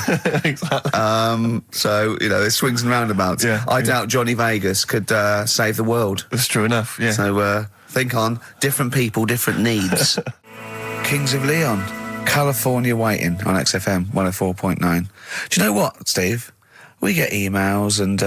Exactly. So, there's swings and roundabouts. Yeah, I doubt Johnny Vegas could save the world. That's true enough, yeah. So, think on different people, different needs. Kings of Leon, California Waiting on XFM 104.9. Do you know what, Steve? We get emails and,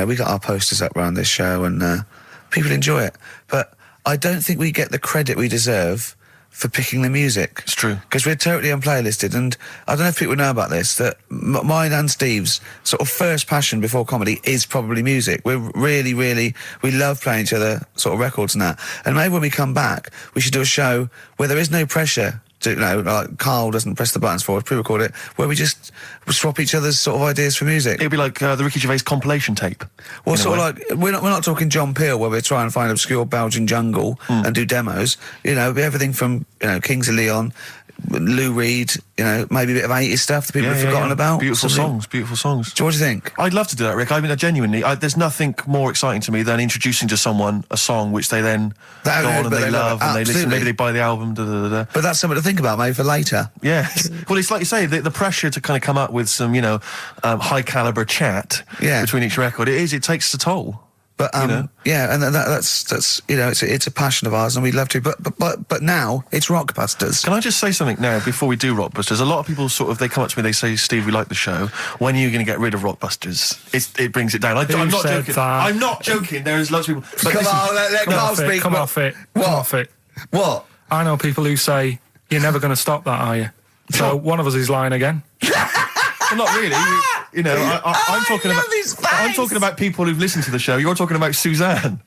we got our posters up around this show and people enjoy it. But I don't think we get the credit we deserve for picking the music. It's true. Because we're totally unplaylisted, and I don't know if people know about this, that mine and Steve's sort of first passion before comedy is probably music. We're really, we love playing each other sort of records and that. And maybe when we come back, we should do a show where there is no pressure to, like Carl doesn't press the buttons for us, pre-record it, where we just swap each other's sort of ideas for music. It'd be like the Ricky Gervais compilation tape. Well, sort of like, we're not talking John Peel, where we're trying to find obscure Belgian jungle and do demos. It'd be everything from, Kings of Leon, Lou Reed, you know, maybe a bit of 80s stuff that people have forgotten about. Beautiful songs. What do you think? I'd love to do that, Rick. I mean, genuinely, there's nothing more exciting to me than introducing to someone a song which they then go on and they love and they listen. Maybe they buy the album. But that's something to think about, maybe for later. Yeah. Well, it's like you say, the pressure to kind of come up with some, you know, high caliber chat between each record. It takes a toll. But yeah, and that's you know, it's a passion of ours, and we'd love to. But now it's Rockbusters. Can I just say something now before we do Rockbusters? A lot of people they come up to me, they say, "Steve, we like the show. When are you going to get rid of Rockbusters?" It brings it down. I'm not joking. I'm not joking. There's lots of people. Come on, let Carl speak. Come off it. What? Come off it. What? I know people who say you're never going to stop that, are you? So one of us is lying again. Well, not really. You know, I'm talking about people who've listened to the show. You're talking about Suzanne,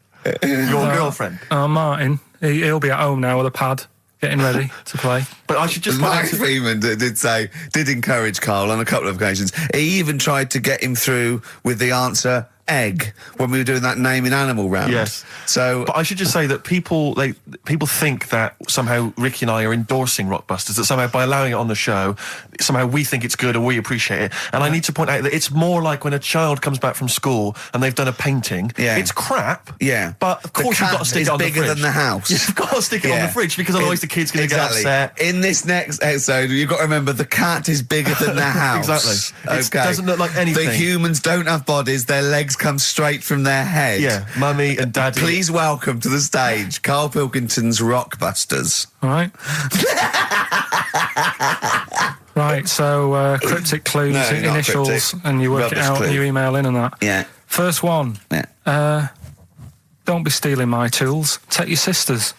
your girlfriend. Martin, he'll be at home now with a pad, getting ready to play. But I should just... Mike Freeman did encourage Carl on a couple of occasions. He even tried to get him through with the answer egg when we were doing that naming animal round. Yes. So, but I should just say that people think that somehow Ricky and I are endorsing Rockbusters, that somehow by allowing it on the show, somehow we think it's good or we appreciate it. And I need to point out that it's more like when a child comes back from school and they've done a painting. Yeah. It's crap. Yeah. But of course you've got to stick it on the fridge. It's bigger than the house. You've got to stick it on the fridge because otherwise the kid's going to get upset. In this next episode, you've got to remember the cat is bigger than the house. Exactly. It doesn't look like anything. The humans don't have bodies. Their legs come straight from their head. Yeah, Mummy and Daddy. Please welcome to the stage Karl Pilkington's Rockbusters. All right. Right, so cryptic clues, initials, cryptic. And you work it out and you email in and that. Yeah. First one. Yeah. Don't be stealing my tools. Take your sister's.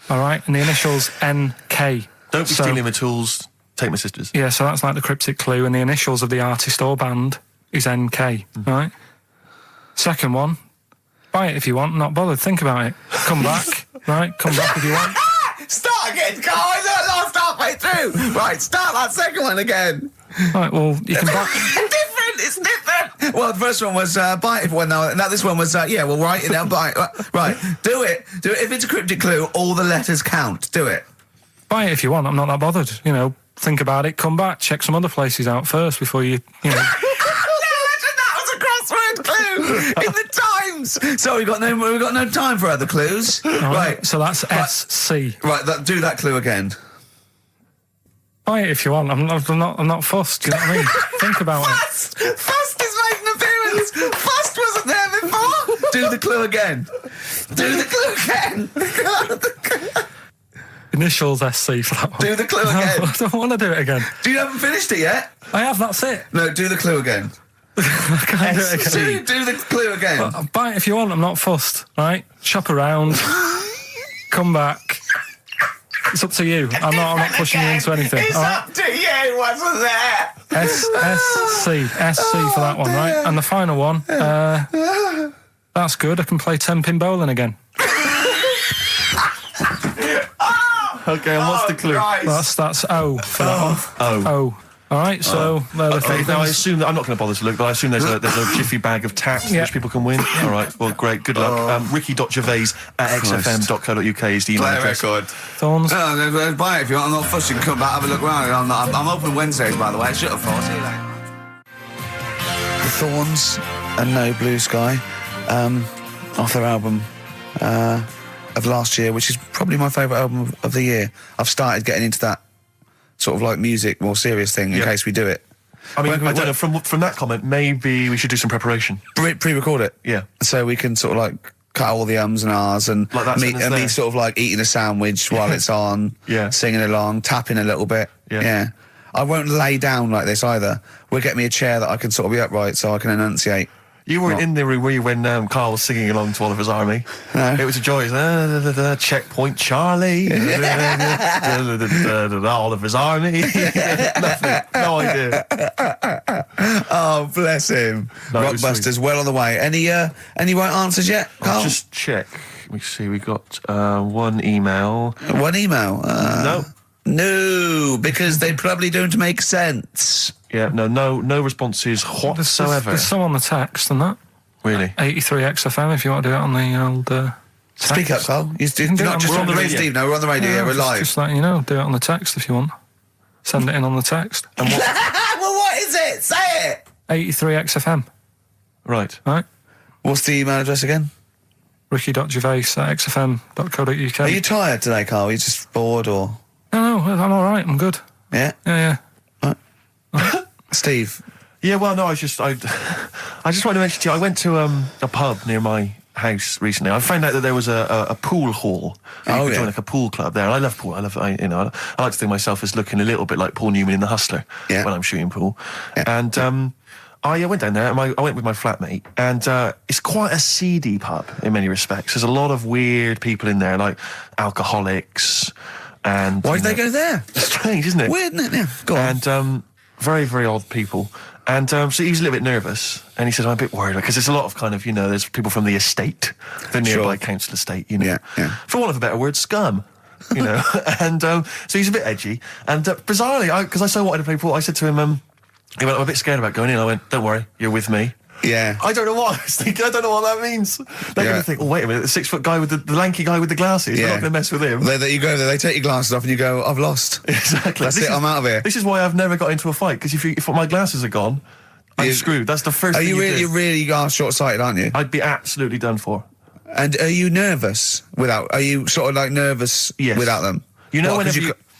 All right, and the initials NK. Don't be stealing my tools. Take my sister's. Yeah, so that's like the cryptic clue, and the initials of the artist or band is NK, right? Second one, buy it if you want, not bothered, think about it. Come back, right? Come back if you want. Start again, Carl, I lost halfway through. Right, start that second one again. Right, well, you can buy... It's different. Well, the first one was buy it if you want. Now this one was, well, write it down, buy it. Right, do it. If it's a cryptic clue, all the letters count. Do it. Buy it if you want, I'm not that bothered. You know, think about it, come back, check some other places out first before you know... Clue in the Times. So we've got no time for other clues. Right. So that's SC. Right. Do that clue again. Buy it if you want. I'm not fussed. Do you know what I mean? Think about it. Fussed is making an appearance. Fussed wasn't there before. Do the clue again. Do the clue again. Initials SC for that one. Do the clue again. No, I don't want to do it again. You haven't finished it yet? I have. That's it. No. Do the clue again. I can't do it again. Do the clue again. Well, buy it if you want. I'm not fussed. Right? Shop around. Come back. It's up to you. I'm not pushing you into anything. It's up to you. Wasn't there? SC for that one, right? And the final one. That's good. I can play 10-pin bowling again. Okay, and what's the clue? That's O for that one. O. All right, so now I assume that I'm not going to bother to look, but I assume there's a jiffy bag of tacks which people can win. All right, well, great, good luck. Ricky.gervais@xfm.co.uk is the email address. Record. Thorns. No, buy it if you want. I'm not fussing. Come back, have a look round. I'm open Wednesdays, by the way. Shut up, for. See you later. The Thorns and No Blue Sky, off their album of last year, which is probably my favourite album of the year. I've started getting into that sort of like music, more serious thing in case we do it. I mean, I don't know, from that comment, maybe we should do some preparation. Pre-record it. Yeah. So we can sort of like cut all the ums and ahs and like me sort of like eating a sandwich while it's on, singing along, tapping a little bit. Yeah. I won't lay down like this either. We'll get me a chair that I can sort of be upright so I can enunciate. You weren't in the room, were you, when Carl was singing along to Oliver's Army? No. It was a joy. Checkpoint Charlie. Oliver's Army. Nothing. No idea. Oh, bless him. No, Rockbusters, well on the way. Any right answers yet, Carl? I'll just check. Let me see. We got one email. One email? No. No, because they probably don't make sense. Yeah, no responses whatsoever. There's some on the text and that. Really? 83 XFM if you want to do it on the old Speak up, Carl. You're not just on the radio. Steve, no, we're on the radio. Yeah, we're live. Just letting you know. Do it on the text if you want. Send it in on the text. And what? Well, what is it? Say it. 83XFM. Right. Right. What's the email address again? ricky.gervais@xfm.co.uk. Are you tired today, Carl? Are you just bored or? No, I'm all right. I'm good. Yeah. Yeah. Right. Steve. Yeah, well, no, I just wanted to mention to you, I went to a pub near my house recently. I found out that there was a pool hall. You could join like a pool club there. And I love pool. I like to think of myself as looking a little bit like Paul Newman in The Hustler when I'm shooting pool. Yeah. And I went down there, and I went with my flatmate, and it's quite a seedy pub in many respects. There's a lot of weird people in there, like alcoholics, and... Why did they go there? Strange, isn't it? Weird, isn't it? Yeah, go on. And very, very odd people. And so he was a little bit nervous, and he said, I'm a bit worried, because there's a lot of kind of, there's people from the estate, the nearby council estate, Yeah. For want of a better word, scum. And so he's a bit edgy. And bizarrely, because I so wanted to play pool, I said to him, he went, I'm a bit scared about going in. I went, don't worry, you're with me. Yeah. I don't know what I was thinking. I don't know what that means. They're going to think, oh, wait a minute, the 6 foot guy with the lanky guy with the glasses. They're not going to mess with him. You go there, they take your glasses off and you go, I've lost. Exactly. That's it, I'm out of here. This is why I've never got into a fight, because if my glasses are gone, I'm screwed. That's the first thing you really are short-sighted, aren't you? I'd be absolutely done for. And are you nervous are you sort of like nervous without them?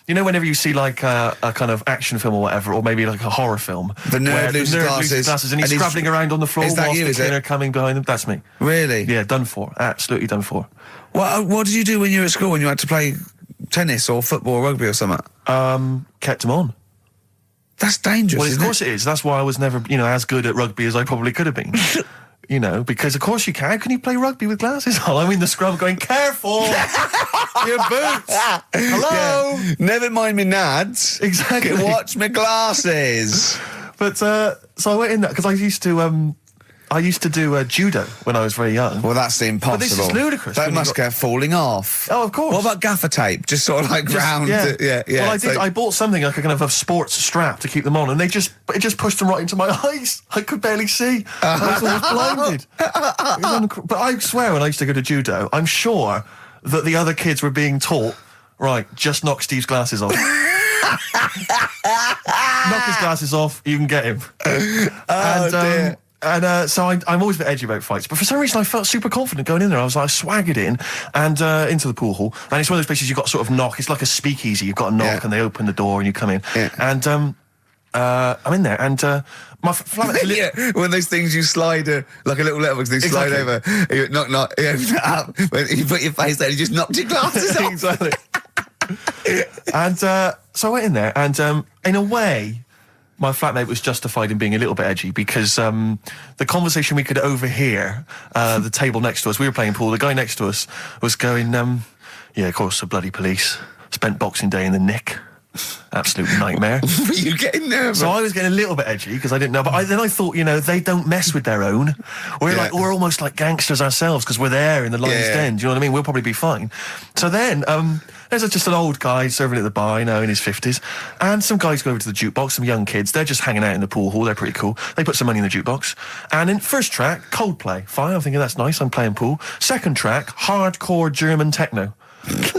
Whenever you see like a kind of action film or whatever, or maybe like a horror film, the nerd loses glasses and he's scrabbling around on the floor whilst the cleaner coming behind him. That's me. Really? Yeah, done for. Absolutely done for. What did you do when you were at school, when you had to play tennis or football or rugby or something? Kept them on. That's dangerous. Well, of course it is. That's why I was never, as good at rugby as I probably could have been. Because of course you can. How can you play rugby with glasses on? I'm in the scrum going, careful! Your boots! Hello! Yeah. Never mind me nads. Exactly. Watch my glasses. But, so I went in there, because I used to do judo when I was very young. Well, that's impossible. But this is ludicrous. That must go falling off. Oh, of course. What about gaffer tape? Just sort of like round. Yeah. Well, I did. I bought something like a kind of a sports strap to keep them on, and it just pushed them right into my eyes. I could barely see. I was almost blinded. But I swear, when I used to go to judo, I'm sure that the other kids were being taught, right, just knock Steve's glasses off. Knock his glasses off, you can get him. Dear. And so I'm always a bit edgy about fights, but for some reason I felt super confident going in there. I swaggered in and into the pool hall, and it's one of those places you've got to sort of knock. It's like a speakeasy. You've got to knock, and they open the door, and you come in. Yeah. And I'm in there, and my flatmate. One of those things you slide, like a little letterbox, they slide over. You knock, up. You put your face there, and you just knocked your glasses off. Exactly. And so I went in there, and in a way, my flatmate was justified in being a little bit edgy, because the conversation we could overhear, the table next to us, we were playing pool, the guy next to us was going, yeah, of course, the bloody police. Spent Boxing Day in the Nick. Absolute nightmare. Were you getting nervous? So I was getting a little bit edgy, because I didn't know, but then I thought, they don't mess with their own. We're almost like gangsters ourselves, because we're there in the lion's den, do you know what I mean? We'll probably be fine. So then, there's just an old guy serving at the bar, in his 50s, and some guys go over to the jukebox, some young kids, they're just hanging out in the pool hall, they're pretty cool. They put some money in the jukebox, and in first track, Coldplay. Fine, I'm thinking that's nice, I'm playing pool. Second track, hardcore German techno.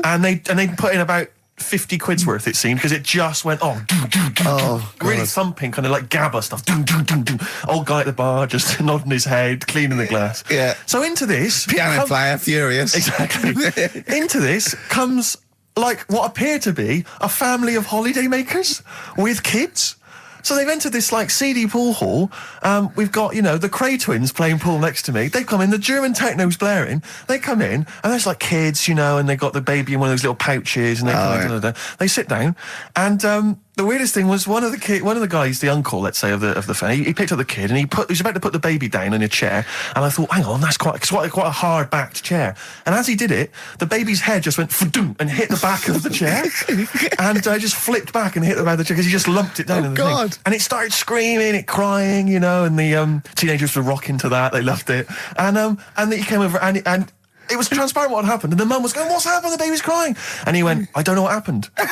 and they put in about 50 quid's worth, it seemed, because it just went really thumping, kind of like GABA stuff. Old guy at the bar just nodding his head, cleaning the glass. Yeah. So into this, piano player, furious. Exactly. Into this comes like what appeared to be a family of holidaymakers with kids. So they've entered this like seedy pool hall. We've got, the Cray twins playing pool next to me. They've come in, the German techno's blaring. They come in, and there's like kids, and they've got the baby in one of those little pouches, and they sit down. And the weirdest thing was one of the guys, the uncle, let's say, of the family, he picked up the kid, and he was about to put the baby down in a chair. And I thought, hang on, that's quite a hard backed chair. And as he did it, the baby's head just went and hit the back of the chair, and just flipped back and hit the back of the chair because he just lumped it down in the thing. And it started screaming, crying, and the teenagers were rocking to that. They loved it. And he came over and it was transparent what had happened, and the mum was going, "What's happened? The baby's crying." And he went, "I don't know what happened." And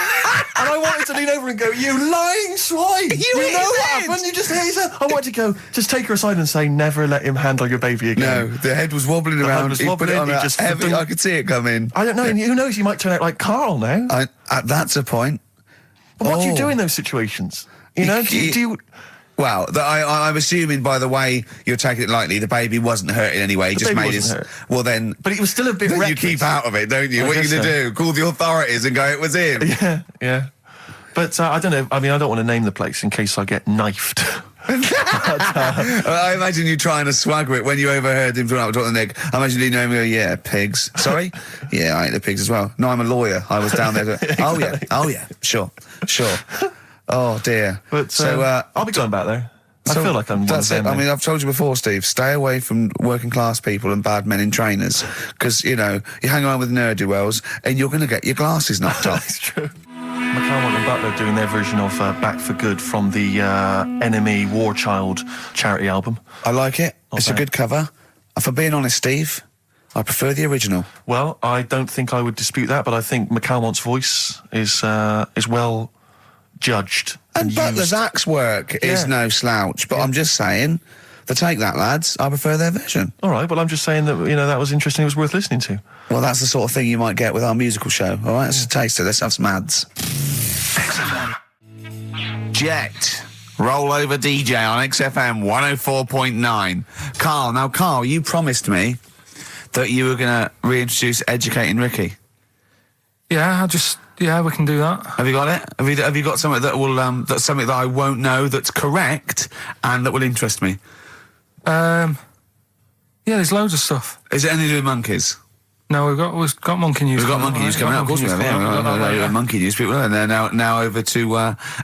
I wanted to lean over and go, "You lying swine! You know what happened? You just hit his head." I wanted to go, just take her aside and say, "Never let him handle your baby again." No, the head was wobbling around. He put it on just heavy. I could see it coming. I don't know. And who knows? He might turn out like Karl now. That's a point. But what do you do in those situations? You know, do you Well, I'm assuming by the way you're taking it lightly, the baby wasn't hurt in any way. He just made his. Well, then. But it was still a bit. Then you keep out of it, don't you? What are you going to do? Call the authorities and go, "It was him." Yeah. But I don't know. I mean, I don't want to name the place in case I get knifed. I imagine you trying to swagger it when you overheard him talking about the neck. I imagine you know him go, "Yeah, pigs." Sorry? Yeah, I ate the pigs as well. No, I'm a lawyer. I was down there. Oh yeah, sure. Oh dear. But I'll be going back there. I feel like I'm one of them. I mean, I've told you before, Steve, stay away from working class people and bad men in trainers, because, you know, you hang around with ne'er-do-wells and you're going to get your glasses knocked off. That's true. McCarmont and Butler doing their version of Back for Good from the Enemy War Child charity album. I like it. It's a good cover. For being honest, Steve, I prefer the original. Well, I don't think I would dispute that, but I think McCalmont's voice is well judged. And Butler's axe work is no slouch, but I'm just saying, to take that, lads, I prefer their version. All right, well, I'm just saying that, you know, that was interesting, it was worth listening to. Well, that's the sort of thing you might get with our musical show, all right? Let's taste it, let's have some ads. Jet, rollover DJ on XFM 104.9. Karl, you promised me that you were going to reintroduce Educating Ricky. Yeah, we can do that. Have you got it? Have you got something that will that's something that I won't know that's correct and that will interest me? Yeah, there's loads of stuff. Is it anything to do with monkeys? No, we've got monkey news. We've got monkey news coming out. Of course we have. Yeah, monkey news people, and they're now over to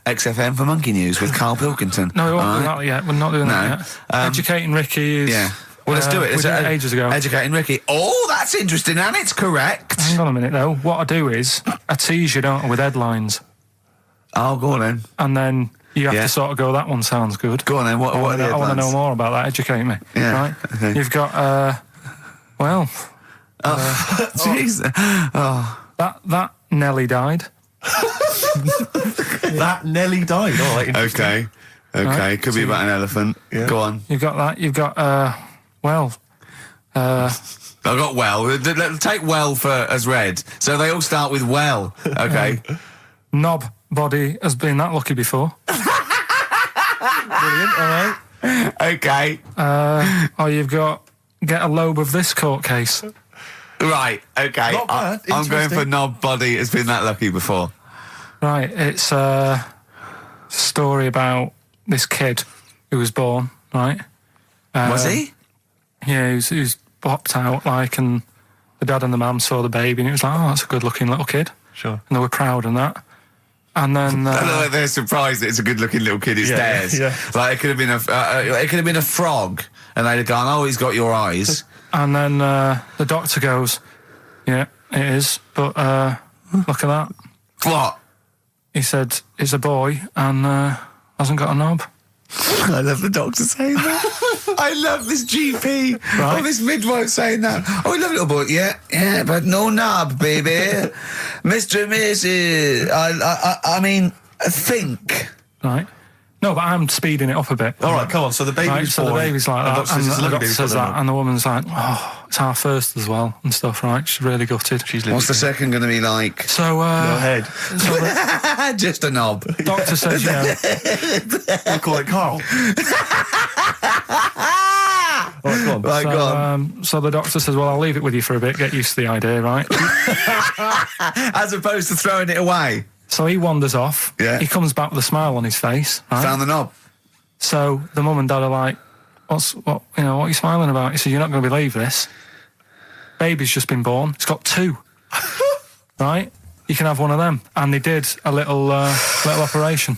XFM for monkey news with Karl Pilkington. No, we won't do that yet. We're not doing that yet. Educating Ricky is. Yeah. Well, let's do it. We did it ages ago. Educating Ricky. Oh, that's interesting, and it's correct. Hang on a minute, though. What I do is I tease you, don't I, with headlines. Oh, go on then. And then you have to sort of go, that one sounds good. Go on then. What are the headlines? I want to know more about that. Educate me. Yeah. Right? Okay. You've got, Jeez. That Nelly died. That Nelly died. Oh, right, Okay. Right. Could be about an elephant. Yeah. Go on. You've got that. You've got, I got well. Take well as read. So they all start with well. Okay. Knob body has been that lucky before. Brilliant. All right. Okay. You've got get a lobe of this court case. Right. Okay. Not bad. I'm going for knob body has been that lucky before. Right. It's a story about this kid who was born. Right. Was he? Yeah, he was popped out, and the dad and the mum saw the baby, and it was like, oh, that's a good-looking little kid. Sure. And they were proud and that. And then they're surprised that it's a good-looking little kid. It's theirs. Yeah. Like it could have been a frog, and they'd have gone, "Oh, he's got your eyes." And then the doctor goes, "Yeah, it is, but look at that." What? He said, "It's a boy and hasn't got a knob." I love the doctor saying that. I love this GP or this midwife saying that. Oh, I love little boy. Yeah, but no knob, baby. Mr. and Mrs. I mean, think. Right. No, but I'm speeding it up a bit. All right, come on. So the baby's born. So the baby's like that, and the doctor says that, and the woman's like, "Oh, it's our first as well," and stuff. Right? She's really gutted. What's the second going to be like? So, go ahead. So just a knob. Doctor says, we'll call it Karl. All right, go on. Right, go on. So the doctor says, "Well, I'll leave it with you for a bit. Get used to the idea, right?" As opposed to throwing it away. So he wanders off. Yeah. He comes back with a smile on his face. Right? Found the knob. So the mum and dad are like, what are you smiling about? He said, "You're not going to believe this. Baby's just been born. It's got 2. Right? You can have one of them." And they did a little operation.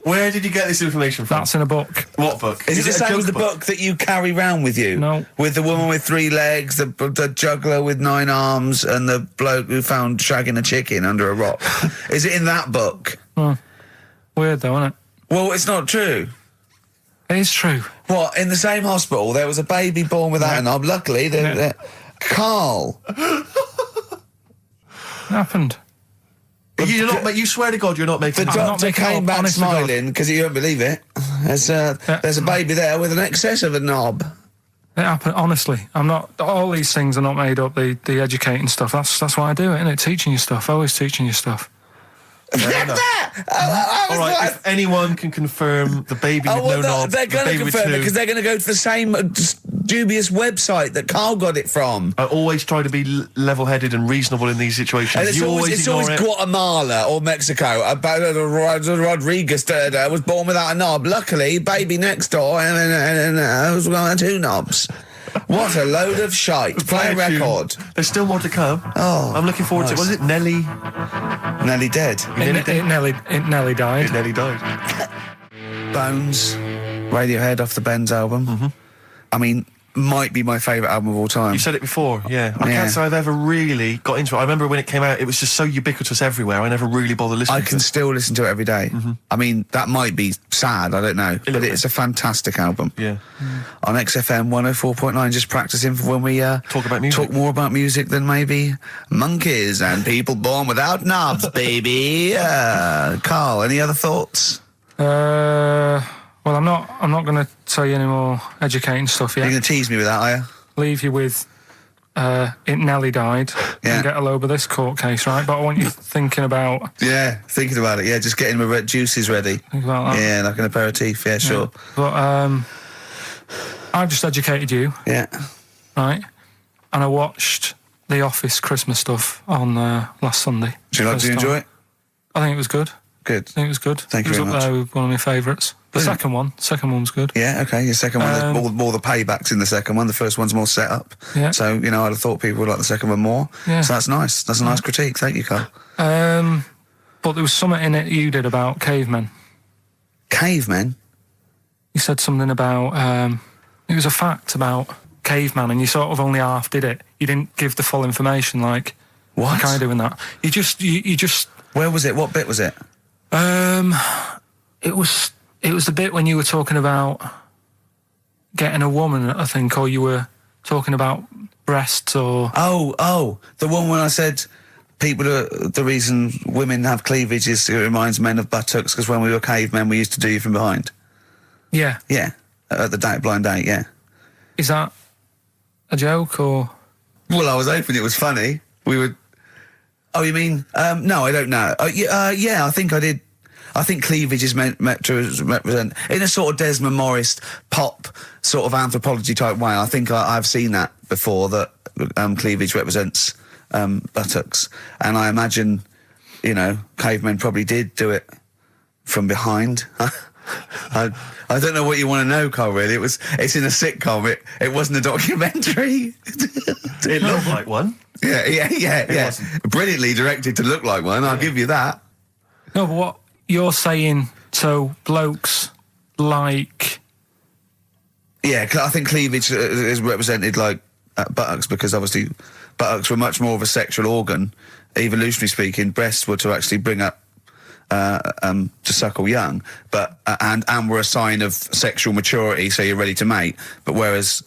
Where did you get this information from? That's in a book. What book? Is it the same as the book that you carry round with you? No. With the woman with 3 legs, the juggler with 9 arms, and the bloke who found shagging a chicken under a rock. Is it in that book? Weird though, isn't it? Well, it's not true. It is true. What, in the same hospital, there was a baby born without a knob. Luckily, Carl. It happened. You swear to God you're not making The it up. doctor came back smiling because you won't believe it. There's a baby there with an excess of a knob. It happened, honestly. I'm not... All these things are not made up, the educating stuff. That's why I do it, innit? Teaching you stuff. Always teaching you stuff. All right, if anyone can confirm the baby with no knob, they're going to confirm it because they're going to go to the same dubious website that Carl got it from. I always try to be level-headed and reasonable in these situations. And it's always Guatemala or Mexico. Rodriguez was born without a knob. Luckily, baby next door and was one 2 knobs. What a load of shite. Play a record. There's still more to come. Oh, I'm looking forward to it. Was it Nelly? Nelly dead. It nearly died. It nearly died. Bones, Radiohead off the Benz album. I mean, might be my favourite album of all time. You said it before, yeah. I can't say I've ever really got into it. I remember when it came out, it was just so ubiquitous everywhere. I never really bothered listening to it. I can still listen to it every day. I mean, that might be sad, I don't know. But it's a fantastic album. Yeah. On XFM 104.9, just practising for when we talk about music. Talk more about music than maybe monkeys and people born without knobs, baby. Carl, any other thoughts? Well, I'm not going to tell you any more educating stuff yet. You're going to tease me with that, are you? Leave you with it nearly died and get all over this court case, right? But I want you thinking about... Yeah, thinking about it, yeah, just getting my red juices ready. Think about that. Yeah, like an aperitif, yeah, sure. But I've just educated you. Yeah. Right? And I watched The Office Christmas stuff on last Sunday. Do you enjoy it? I think it was good. Good. I think it was good. Thank you very much. It was up there with one of my favourites. The second one was good. Yeah, okay. Your second one, there's more the paybacks in the second one. The first one's more set up. Yeah. So, I'd have thought people would like the second one more. Yeah. So that's nice. That's a nice critique. Thank you, Carl. But there was something in it you did about cavemen. Cavemen? You said something about... it was a fact about caveman, and you sort of only half did it. You didn't give the full information, like... What? Like I do in that. You just... Where was it? What bit was it? It was the bit when you were talking about getting a woman, I think, or you were talking about breasts or... Oh, the one when I said the reason women have cleavage is it reminds men of buttocks because when we were cavemen we used to do you from behind. Yeah. Yeah, at the blind date, yeah. Is that a joke or...? Well, I was hoping it was funny. We would... Oh, you mean... no, I don't know. Yeah, I think I did... I think cleavage is meant to represent, in a sort of Desmond Morris pop sort of anthropology type way. I think I've seen that before, that cleavage represents buttocks. And I imagine, cavemen probably did do it from behind. I don't know what you want to know, Carl, really. It's in a sitcom. It wasn't a documentary. It looked like one. Yeah. Brilliantly directed to look like one, I'll give you that. No, but what... You're saying, so blokes like... Yeah, I think cleavage is represented like buttocks because obviously buttocks were much more of a sexual organ, evolutionarily speaking. Breasts were to actually bring up, to suckle young, but and were a sign of sexual maturity, so you're ready to mate. But whereas...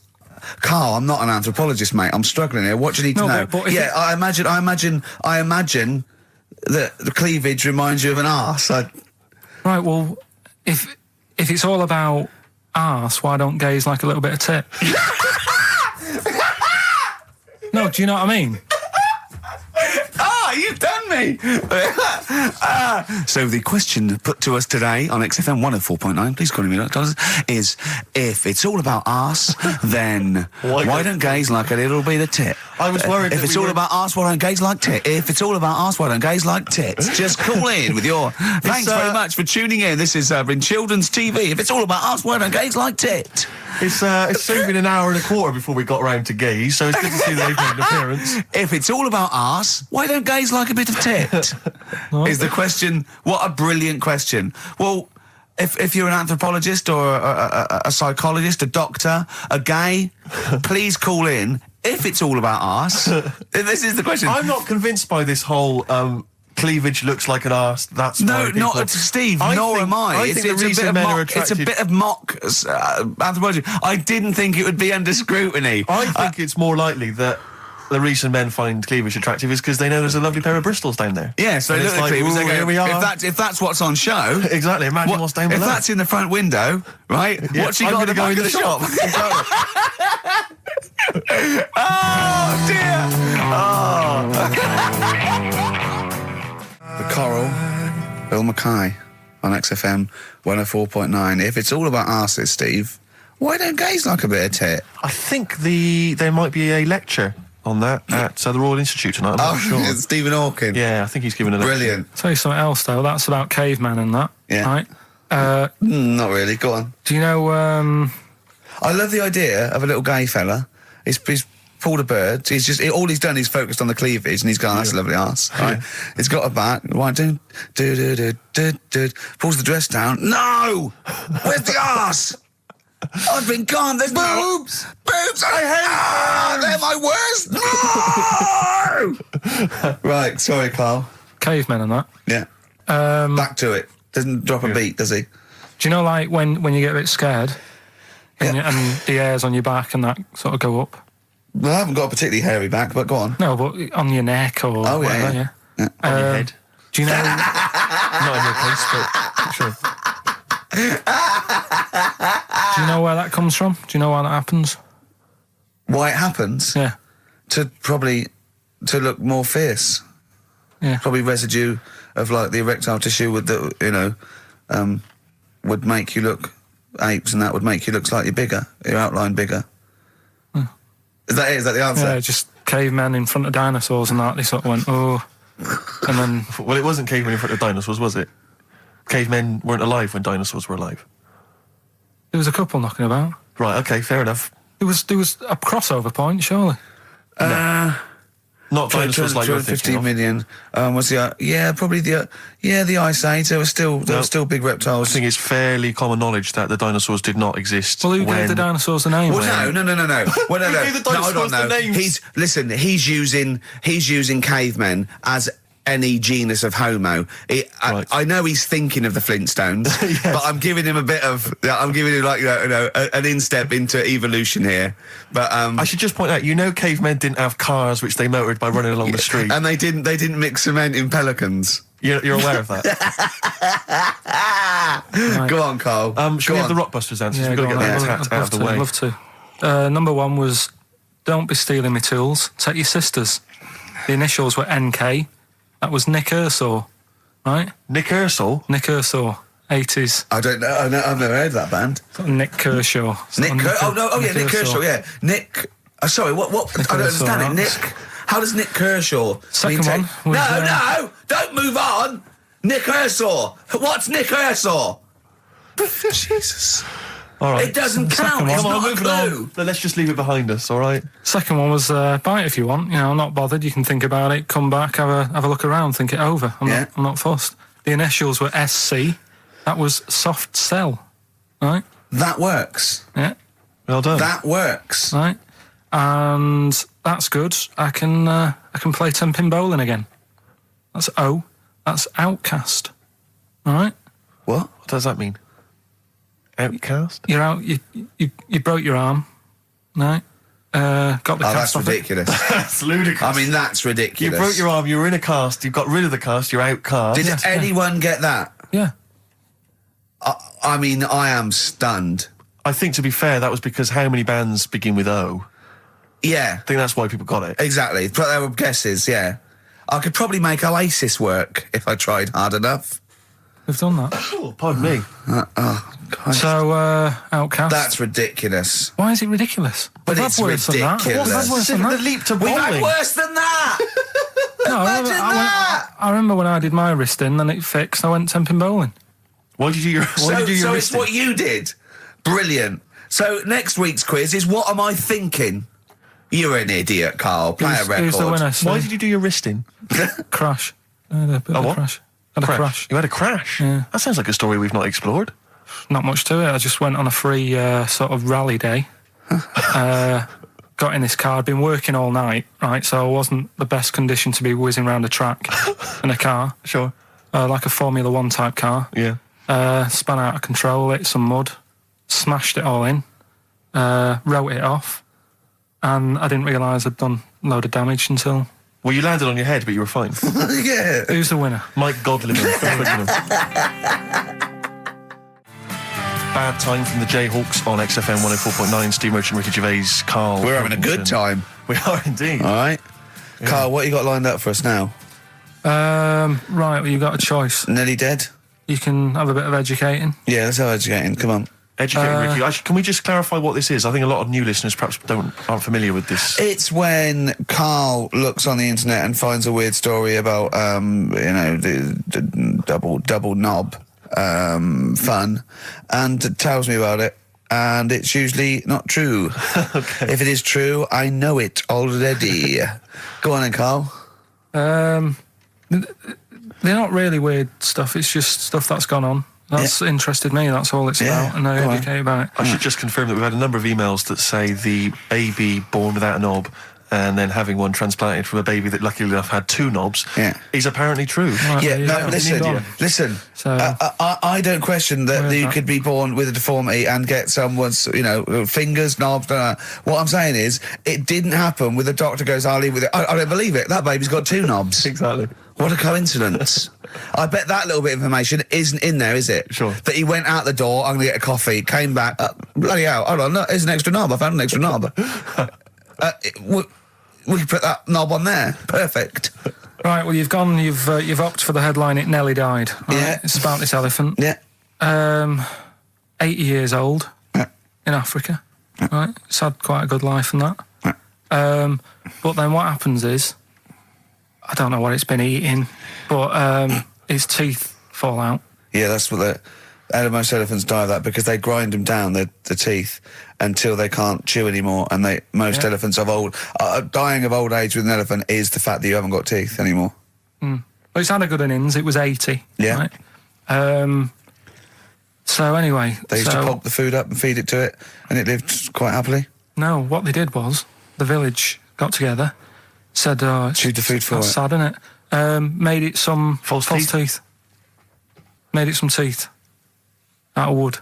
Carl, I'm not an anthropologist, mate. I'm struggling here. What do you need to know? But I imagine that the cleavage reminds you of an arse. Right, well, if it's all about arse, why don't gays like a little bit of tit? No, do you know what I mean? You've done me! So the question put to us today on XFM 104.9, please call me $1, is if it's all about arse, then why don't gays like a little bit of tit? I was worried if it's all about arse, why don't gays like tit? If it's all about arse, why don't gays like tits? Just call in with your... Thanks very much for tuning in. This is in Children's TV. If it's all about arse, why don't gays like tit? It's soon been an hour and a quarter before we got round to gays, so it's good to see they've made an appearance. If it's all about arse, why don't gays like a bit of tit? Is the question. What a brilliant question. Well, if you're an anthropologist or a psychologist, a doctor, a gay, please call in. If it's all about arse, this is the question. I'm not convinced by this whole... cleavage looks like an arse. That's no, not Steve. Nor am I. I think the reason men are attracted... It's a bit of mock anthropology. I didn't think it would be under scrutiny. I think it's more likely that the reason men find cleavage attractive is because they know there's a lovely pair of Bristols down there. Yeah, so And they it's look at like, people, "Ooh, they go, here we are." if that's what's on show... Exactly, imagine what's down If below. that's in the front window, right, Yeah, what's she I'm got gonna in the go back into of the shop. Exactly. Oh, dear! The Coral, Bill Mackay on XFM 104.9. If it's all about arses, Steve, why don't gays like a bit of tit? I think there might be a lecture on that at the Royal Institute tonight. I'm not sure. It's Stephen Hawking. Yeah, I think he's given a lecture. Brilliant. Tell you something else though. That's about cavemen and that. Yeah. Right. Not really. Go on. Do you know? I love the idea of a little gay fella. He's pulled a bird. All he's done is focused on the cleavage, and he's gone, that's a lovely arse. Right? He's got a back. Right, pulls the dress down. No! Where's the arse? I've been gone. There's boobs. Boobs. They're my worst. No! Right. Sorry, Carl. Cavemen and that. Yeah. Back to it. Doesn't drop a beat, does he? Do you know, like, when you get a bit scared and the hairs on your back and that sort of go up? Well, I haven't got a particularly hairy back, but go on. No, but on your neck or whatever, yeah. On your head. Do you know... Not in your case, but sure. Do you know where that comes from? Do you know why that happens? Why it happens? Yeah. To look more fierce. Yeah. Probably residue of, like, the erectile tissue would make you look apes, and that would make you look slightly bigger, your outline bigger. Is that it? Is that the answer? Yeah, just cavemen in front of dinosaurs and that, they sort of went, oh... And then... Well, it wasn't cavemen in front of dinosaurs, was it? Cavemen weren't alive when dinosaurs were alive. There was a couple knocking about. Right, okay, fair enough. There was a crossover point, surely. Not dinosaurs like you're thinking 15 of. million. Was the probably the Ice Age. There were still big I reptiles. think it's fairly common knowledge that the dinosaurs did not exist. Well, who gave when... the dinosaurs the name? Well, no. Well, no. Who gave the dinosaurs the names? He's using cavemen as any genus of Homo. Right. I know he's thinking of the Flintstones, Yes. but I'm giving him an instep into evolution here. But I should just point out, cavemen didn't have cars which they motored by running along the street. and they didn't mix cement in pelicans. You're aware of that? Right. Go on, Carl. Should we have the Rockbusters answers? Yeah, We've got to go get on, that out of the way. I'd love to. Number one was, don't be stealing my tools, take your sisters. The initials were NK. That was Nick Ursaw, right? Nick Ursaw? Nick Ursaw, 80s. I don't know. I've never heard of that band. Nick Kershaw. Nick Kershaw, yeah. Nick... sorry, what? Nick I don't Kershaw, understand it. that's- Nick... How does Nick Kershaw... Second one was, No! Don't move on! Nick Ursaw! What's Nick Ursaw? Jesus. All right. It doesn't count. It's Come on, not a moving clue. on. Let's just leave it behind us, all right? Second one was bite if you want. You know, I'm not bothered. You can think about it, come back, have a look around, think it over. I'm not fussed. The initials were SC. That was soft cell, right? That works. Yeah, Well done. That works. right. And that's good. I can play 10-pin bowling again. That's O. That's outcast. All right. What? What does that mean? Outcast? You're out. You broke your arm, right? Got the That's cast off ridiculous. That's ludicrous. I mean, that's You ridiculous. broke your arm, you were in a cast, you got rid of the cast, you're outcast. Did anyone get that? it. Yeah. I mean, I am stunned. I think, to be fair, that was because how many bands begin with O? Yeah, I think that's why people got it. exactly. But there were guesses, yeah. I could probably make Oasis work if I tried hard enough. We've done that. Oh, pardon me. God. So, outcast. That's ridiculous. Why is it ridiculous? But We've it's had worse than that. ridiculous. We've had worse than The that. leap to We've had bowling. worse than that! No, Imagine that! I remember when I did my wristing, then it fixed. I went 10-pin bowling. Why did you do your So it's wristing? what you did. Brilliant. So next week's quiz is what am I thinking? You're an idiot, Carl. Play a record. Who's the winner? Why did you do your wristing? Crash. I had a bit of a what? crash. Had a crash. You had a crash? Yeah. That sounds like a story we've not explored. Not much to it. I just went on a free sort of rally day. Got in this car. I'd been working all night, right? So I wasn't the best condition to be whizzing around a track in a car. Sure. Like a Formula 1 type car. Yeah. Spun out of control, hit some mud, smashed it all in, wrote it off, and I didn't realise I'd done a load of damage until... Well, you landed on your head, but you were fine. Yeah. Who's the winner? Mike Godliman. Bad Time from the Jayhawks on XFM 104.9. Steve Merchant, Ricky Gervais, Karl. We're having a good time. We are indeed. All right. Yeah. Karl, what you got lined up for us now? Right, well, you've got a choice. Nearly dead? You can have a bit of educating. Yeah, let's have educating. Come on. Educating Ricky. Actually, can we just clarify what this is? I think a lot of new listeners perhaps aren't familiar with this. It's when Karl looks on the internet and finds a weird story about, the double knob fun, and tells me about it. And it's usually not true. Okay. If it is true, I know it already. Go on then, Karl. They're not really weird stuff. It's just stuff that's gone on. That's interested me, that's all it's about, and I educate about it. I should just confirm that we've had a number of emails that say the baby born without a knob and then having one transplanted from a baby that luckily enough had 2 knobs is apparently true. Right, listen. So, I don't question that you could be born with a deformity and get someone's, fingers, knobs. What I'm saying is, it didn't happen with the doctor goes, I'll leave with it. I don't believe it. That baby's got 2 knobs. Exactly. What a coincidence. I bet that little bit of information isn't in there, is it? Sure. That he went out the door, I'm going to get a coffee, came back, bloody hell, hold on, look, there's an extra knob, I found an extra knob. We could put that knob on there. Perfect. right, well, you've opted for the headline, It Nearly Died. Right? Yeah. It's about this elephant. Yeah. 80 years old in Africa. Right? It's had quite a good life and that. But then what happens is, I don't know what it's been eating, but its teeth fall out. Yeah, that's what most elephants die of that because they grind them down, the teeth, until they can't chew anymore. And most elephants dying of old age with an elephant is the fact that you haven't got teeth anymore. Well, it's had a good innings. It was 80. Yeah. Right? So anyway, they used to pulp the food up and feed it to it, and it lived quite happily. No, what they did was the village got together, said, chewed the food for that's it. sad, isn't it? Made it some false teeth. Made it some teeth out of wood.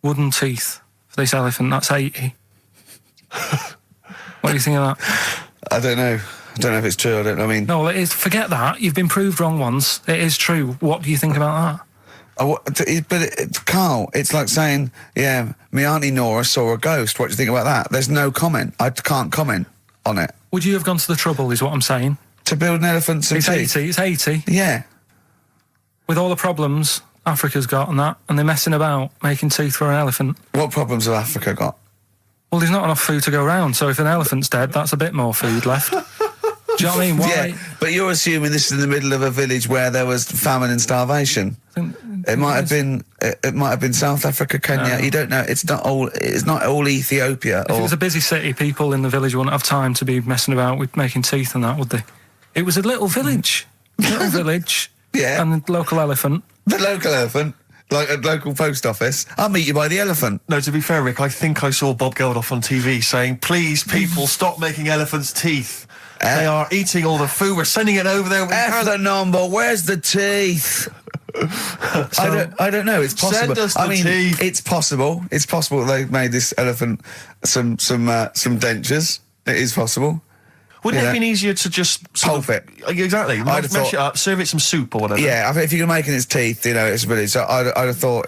Wooden teeth for this elephant. That's 80. What do you think of that? I don't know. I don't know if it's true. I mean, no, it is. Forget that. You've been proved wrong once. It is true. What do you think about that? Karl, it's like saying, my Auntie Nora saw a ghost. What do you think about that? There's no comment. I can't comment on it. Would you have gone to the trouble, is what I'm saying? To build an elephant some teeth? It's 80. Yeah. With all the problems Africa's got and that, and they're messing about making teeth for an elephant. What problems have Africa got? Well, there's not enough food to go around, so if an elephant's dead, that's a bit more food left. Do you know what I mean? Why? Yeah, but you're assuming this is in the middle of a village where there was famine and starvation. It might have been South Africa, Kenya. You don't know. It's not all Ethiopia. If it was a busy city, people in the village wouldn't have time to be messing about with making teeth and that, would they? It was a little village. Yeah. And the local elephant. The local elephant. Like a local post office. I'll meet you by the elephant. No, to be fair, Rick, I think I saw Bob Geldof on TV saying, please, people, stop making elephants' teeth. They are eating all the food. We're sending it over there. The number. Where's the teeth? I don't know. It's possible. Send us the teeth. It's possible. It's possible they made this elephant some dentures. It is possible. Wouldn't it have been easier to just pulp it? Exactly. Mash it up, serve it some soup or whatever. Yeah, I think if you're making its teeth, it's really. So I'd have thought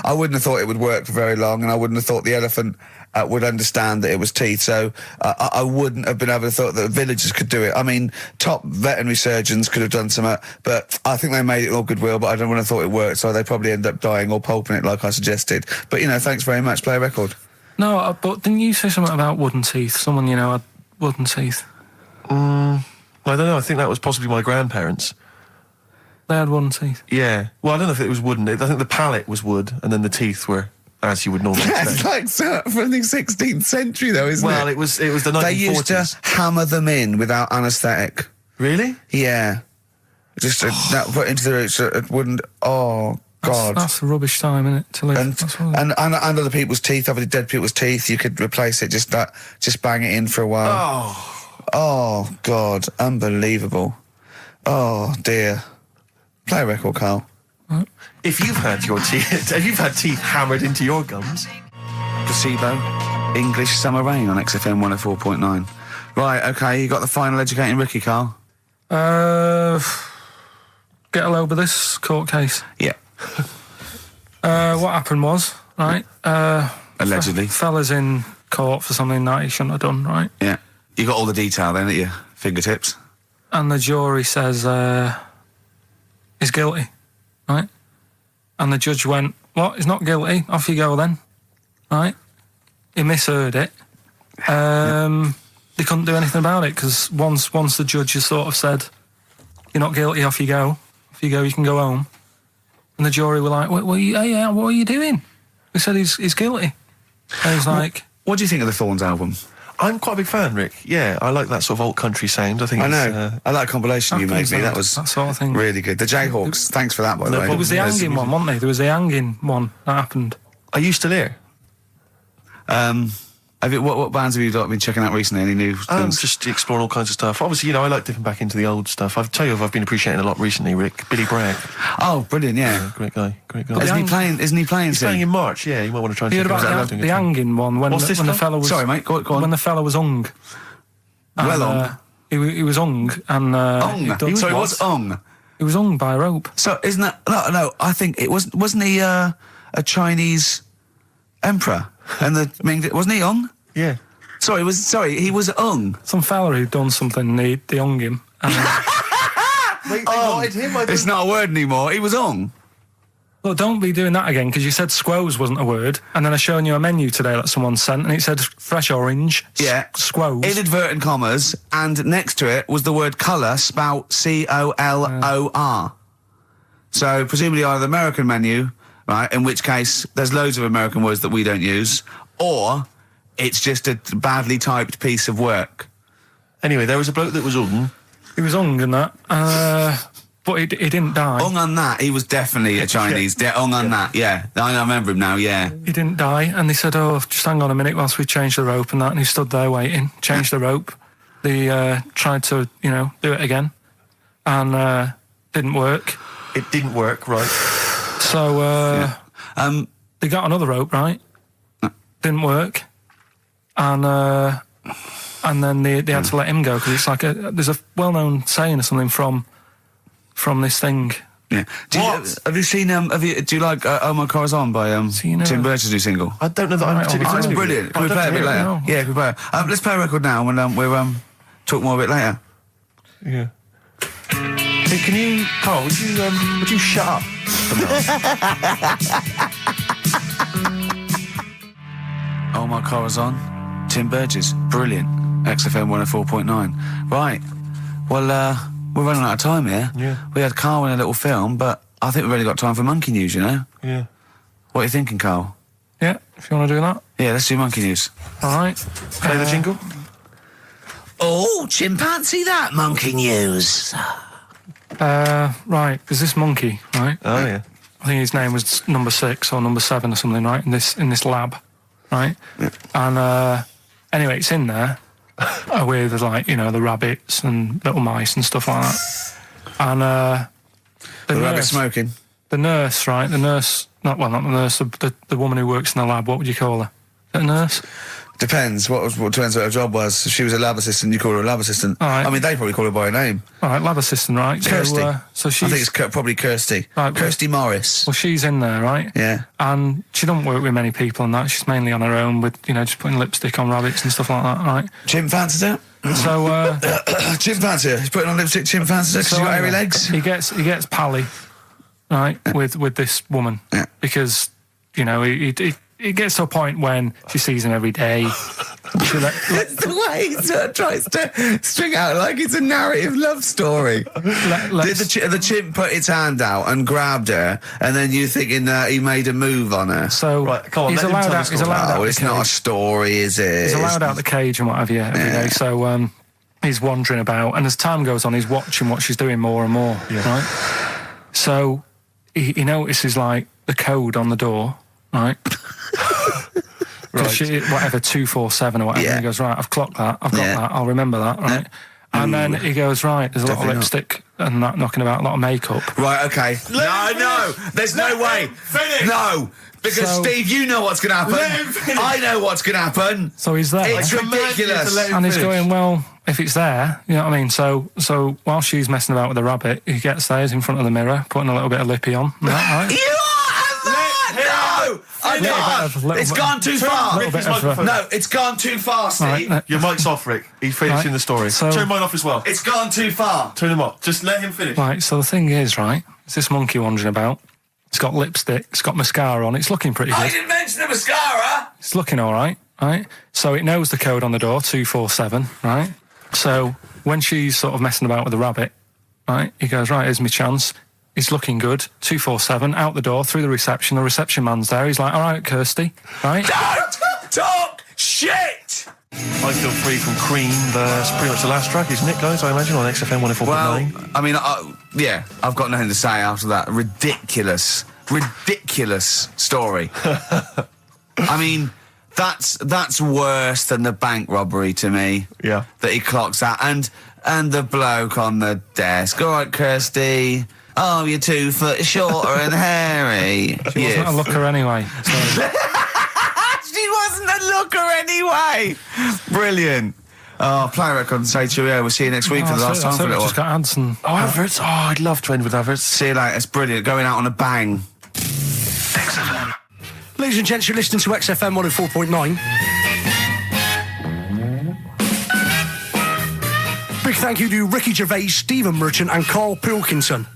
I wouldn't have thought it would work for very long, and I wouldn't have thought the elephant would understand that it was teeth. So I wouldn't have been able to thought that villagers could do it. I mean, top veterinary surgeons could have done some, but I think they made it all goodwill. But I don't want to thought it worked, so they probably end up dying or pulping it like I suggested. But thanks very much. Play a record. No, but didn't you say something about wooden teeth? Someone had wooden teeth. I don't know. I think that was possibly my grandparents. They had wooden teeth. Yeah. Well, I don't know if it was wooden. I think the palate was wood, and then the teeth were as you would normally expect. That's like from the 16th century, though, isn't it? Well, it was the 1940s. They used to hammer them in without anaesthetic. Really? Yeah. Just that put into the roots. It wouldn't. Oh God. That's a rubbish time, isn't it? To live. And other people's teeth, obviously dead people's teeth, you could replace it. Just bang it in for a while. Oh, God. Unbelievable. Oh, dear. Play a record, Karl. If you've had teeth hammered into your gums. Placebo. English Summer Rain on XFM 104.9. Right, okay, you got the final educating Ricky, Carl? Get a load of this court case. Yeah. What happened was, right, Allegedly. Fella's in court for something that he shouldn't have done, right? Yeah. You got all the detail then at your fingertips? And the jury says, he's guilty, right? And the judge went, what, he's not guilty, off you go then, right? He misheard it. They couldn't do anything about it, because once the judge has sort of said, you're not guilty, off you go, you can go home. And the jury were like, what are you doing? They said he's guilty. And he's like... What do you think of the Thorns album? I'm quite a big fan, Rick. Yeah, I like that sort of old country sound. I think I know. I like that compilation you made me. That was that sort of thing. Really good. The Jayhawks, thanks for that, by the way. It was the hanging one, wasn't there? There was the hanging one that happened. Are you still here? What bands have you been checking out recently? Any new things? Just exploring all kinds of stuff. Obviously, I like dipping back into the old stuff. I've tell you, I've been appreciating a lot recently, Rick. Billy Bragg. Oh, brilliant! Yeah, great guy. Isn't he playing? He's playing in March. Yeah, you might want to try and check it out. About the hanging one when the fella was. Sorry, mate. Go on. When the fella was hung. He was hung and. He was hung. He was hung by a rope. So isn't that no? I think it wasn't he a Chinese emperor and wasn't he hung? Yeah. He was hung. Some fella who'd done something, they hung him. They wanted him. It's not a word anymore. He was hung. Look, don't be doing that again, because you said squoze wasn't a word, and then I shown you a menu today that someone sent, and it said fresh orange. Yeah. Squoze. In inverted commas, and next to it was the word colour, spelt C-O-L-O-R. So presumably either the American menu, right? In which case there's loads of American words that we don't use, or it's just a badly typed piece of work. Anyway, there was a bloke that was hung. He was hung and that, but he didn't die. Hung on that, he was definitely a Chinese. Hung on that, yeah. I remember him now, yeah. He didn't die, and they said, oh, just hang on a minute whilst we change the rope and that, and he stood there waiting, changed the rope. They tried to, do it again, and didn't work. It didn't work, right. So, they got another rope, right? Didn't work. And then they had to let him go, because it's like there's a well-known saying or something from this thing. Yeah. Have you seen? Do you like "Oh My Car's On" by Tim Burton's new single? I don't know that I'm particularly. It's brilliant. Can we play a bit later? No. Yeah, can we play it? Let's play a record now, and we'll talk more a bit later. Yeah. Hey, can you, Carl? Would you shut up? Oh My Car's On, Tim Burgess, brilliant. XFM 104.9. Right. Well, we're running out of time here. Yeah. We had Carl in a little film, but I think we've only got time for Monkey News, Yeah. What are you thinking, Carl? Yeah, if you want to do that. Yeah, let's do Monkey News. All right. Play the jingle. Oh, chimpanzee that Monkey News. Right, there's this monkey, right? Oh, yeah. I think his name was number 6 or number 7 or something, right? In this lab, right? Yeah. And anyway, it's in there with the rabbits and little mice and stuff like that. And The rabbit smoking. The nurse, right? Not the nurse. The woman who works in the lab. What would you call her? Is that a nurse? Depends. Depends what her job was. If she was a lab assistant, you call her a lab assistant. All right. I mean, they probably call her by her name. All right, lab assistant, right? Kirsty. So she's... I think it's probably Kirsty. Right, Kirsty Morris. Well, she's in there, right? Yeah. And she don't work with many people and that. She's mainly on her own with, just putting lipstick on rabbits and stuff like that, right? Chimp fancies it? So, Chimp fancy it. He's putting on lipstick, chimp fancies it because she's got hairy legs. He gets pally, right, with this woman. Yeah. Because, it gets to a point when she sees him every day. It's the way he sort of tries to string out like it's a narrative love story. Did the chimp put its hand out and grabbed her, and then you thinking that he made a move on her? So right, come on, he's allowed out. He's allowed out. It's not a story, is it? He's allowed out the cage and what have you every day. So he's wandering about, and as time goes on, he's watching what she's doing more and more. Yeah. Right. So he notices like the code on the door. Right. Right. Whatever 247 or whatever. Yeah. And he goes, right, I've clocked that. I've got that. I'll remember that. Right. And then he goes, right, there's a lot of lipstick and that knocking about, a lot of makeup. Right, okay. No, there's no way. Finish. No, because So- Steve, you know what's going to happen. Let him finish. I know what's going to happen. So he's there. It's ridiculous. And he's going, well, if it's there, you know what I mean? So while she's messing about with the rabbit, he gets there, he's in front of the mirror, putting a little bit of lippy on. Right? You are mad! No! I can't. It's gone too far. little bit of, No, it's gone too far, Steve. Right, Your mic's off, Rick. He's finishing Right, the story. so- Turn mine off as well. It's gone too far. Turn him off. Just let him finish. Right, so the thing is, right, it's this monkey wandering about. It's got lipstick, it's got mascara on, it's looking pretty I good. didn't mention the mascara. It's looking all right, right? So it knows the code on the door, 247, right? So when she's sort of messing about with the rabbit, right, he goes, right, here's my chance. He's looking good, 247, out the door, through the reception man's there. He's like, all right, Kirsty, right? Don't talk shit! I Feel Free from Cream. That's pretty much the last track, isn't it, guys? I imagine on XFM 104.9. Well, I mean, yeah, I've got nothing to say after that ridiculous story. I mean, that's worse than the bank robbery to me. Yeah. That he clocks out, and the bloke on the desk. All right, Kirsty. Oh, you're 2 foot shorter and hairy. She wasn't a looker anyway. So. She wasn't a looker anyway. Brilliant. Oh, play a record and say cheerio. We'll see you next week for the last time for a little Just got ads and... Oh, adverts. Oh, I'd love to end with adverts. See you later. It's brilliant. Going out on a bang. Ladies and gents, you're listening to XFM 104.9. Big thank you to Ricky Gervais, Stephen Merchant and Karl Pilkington.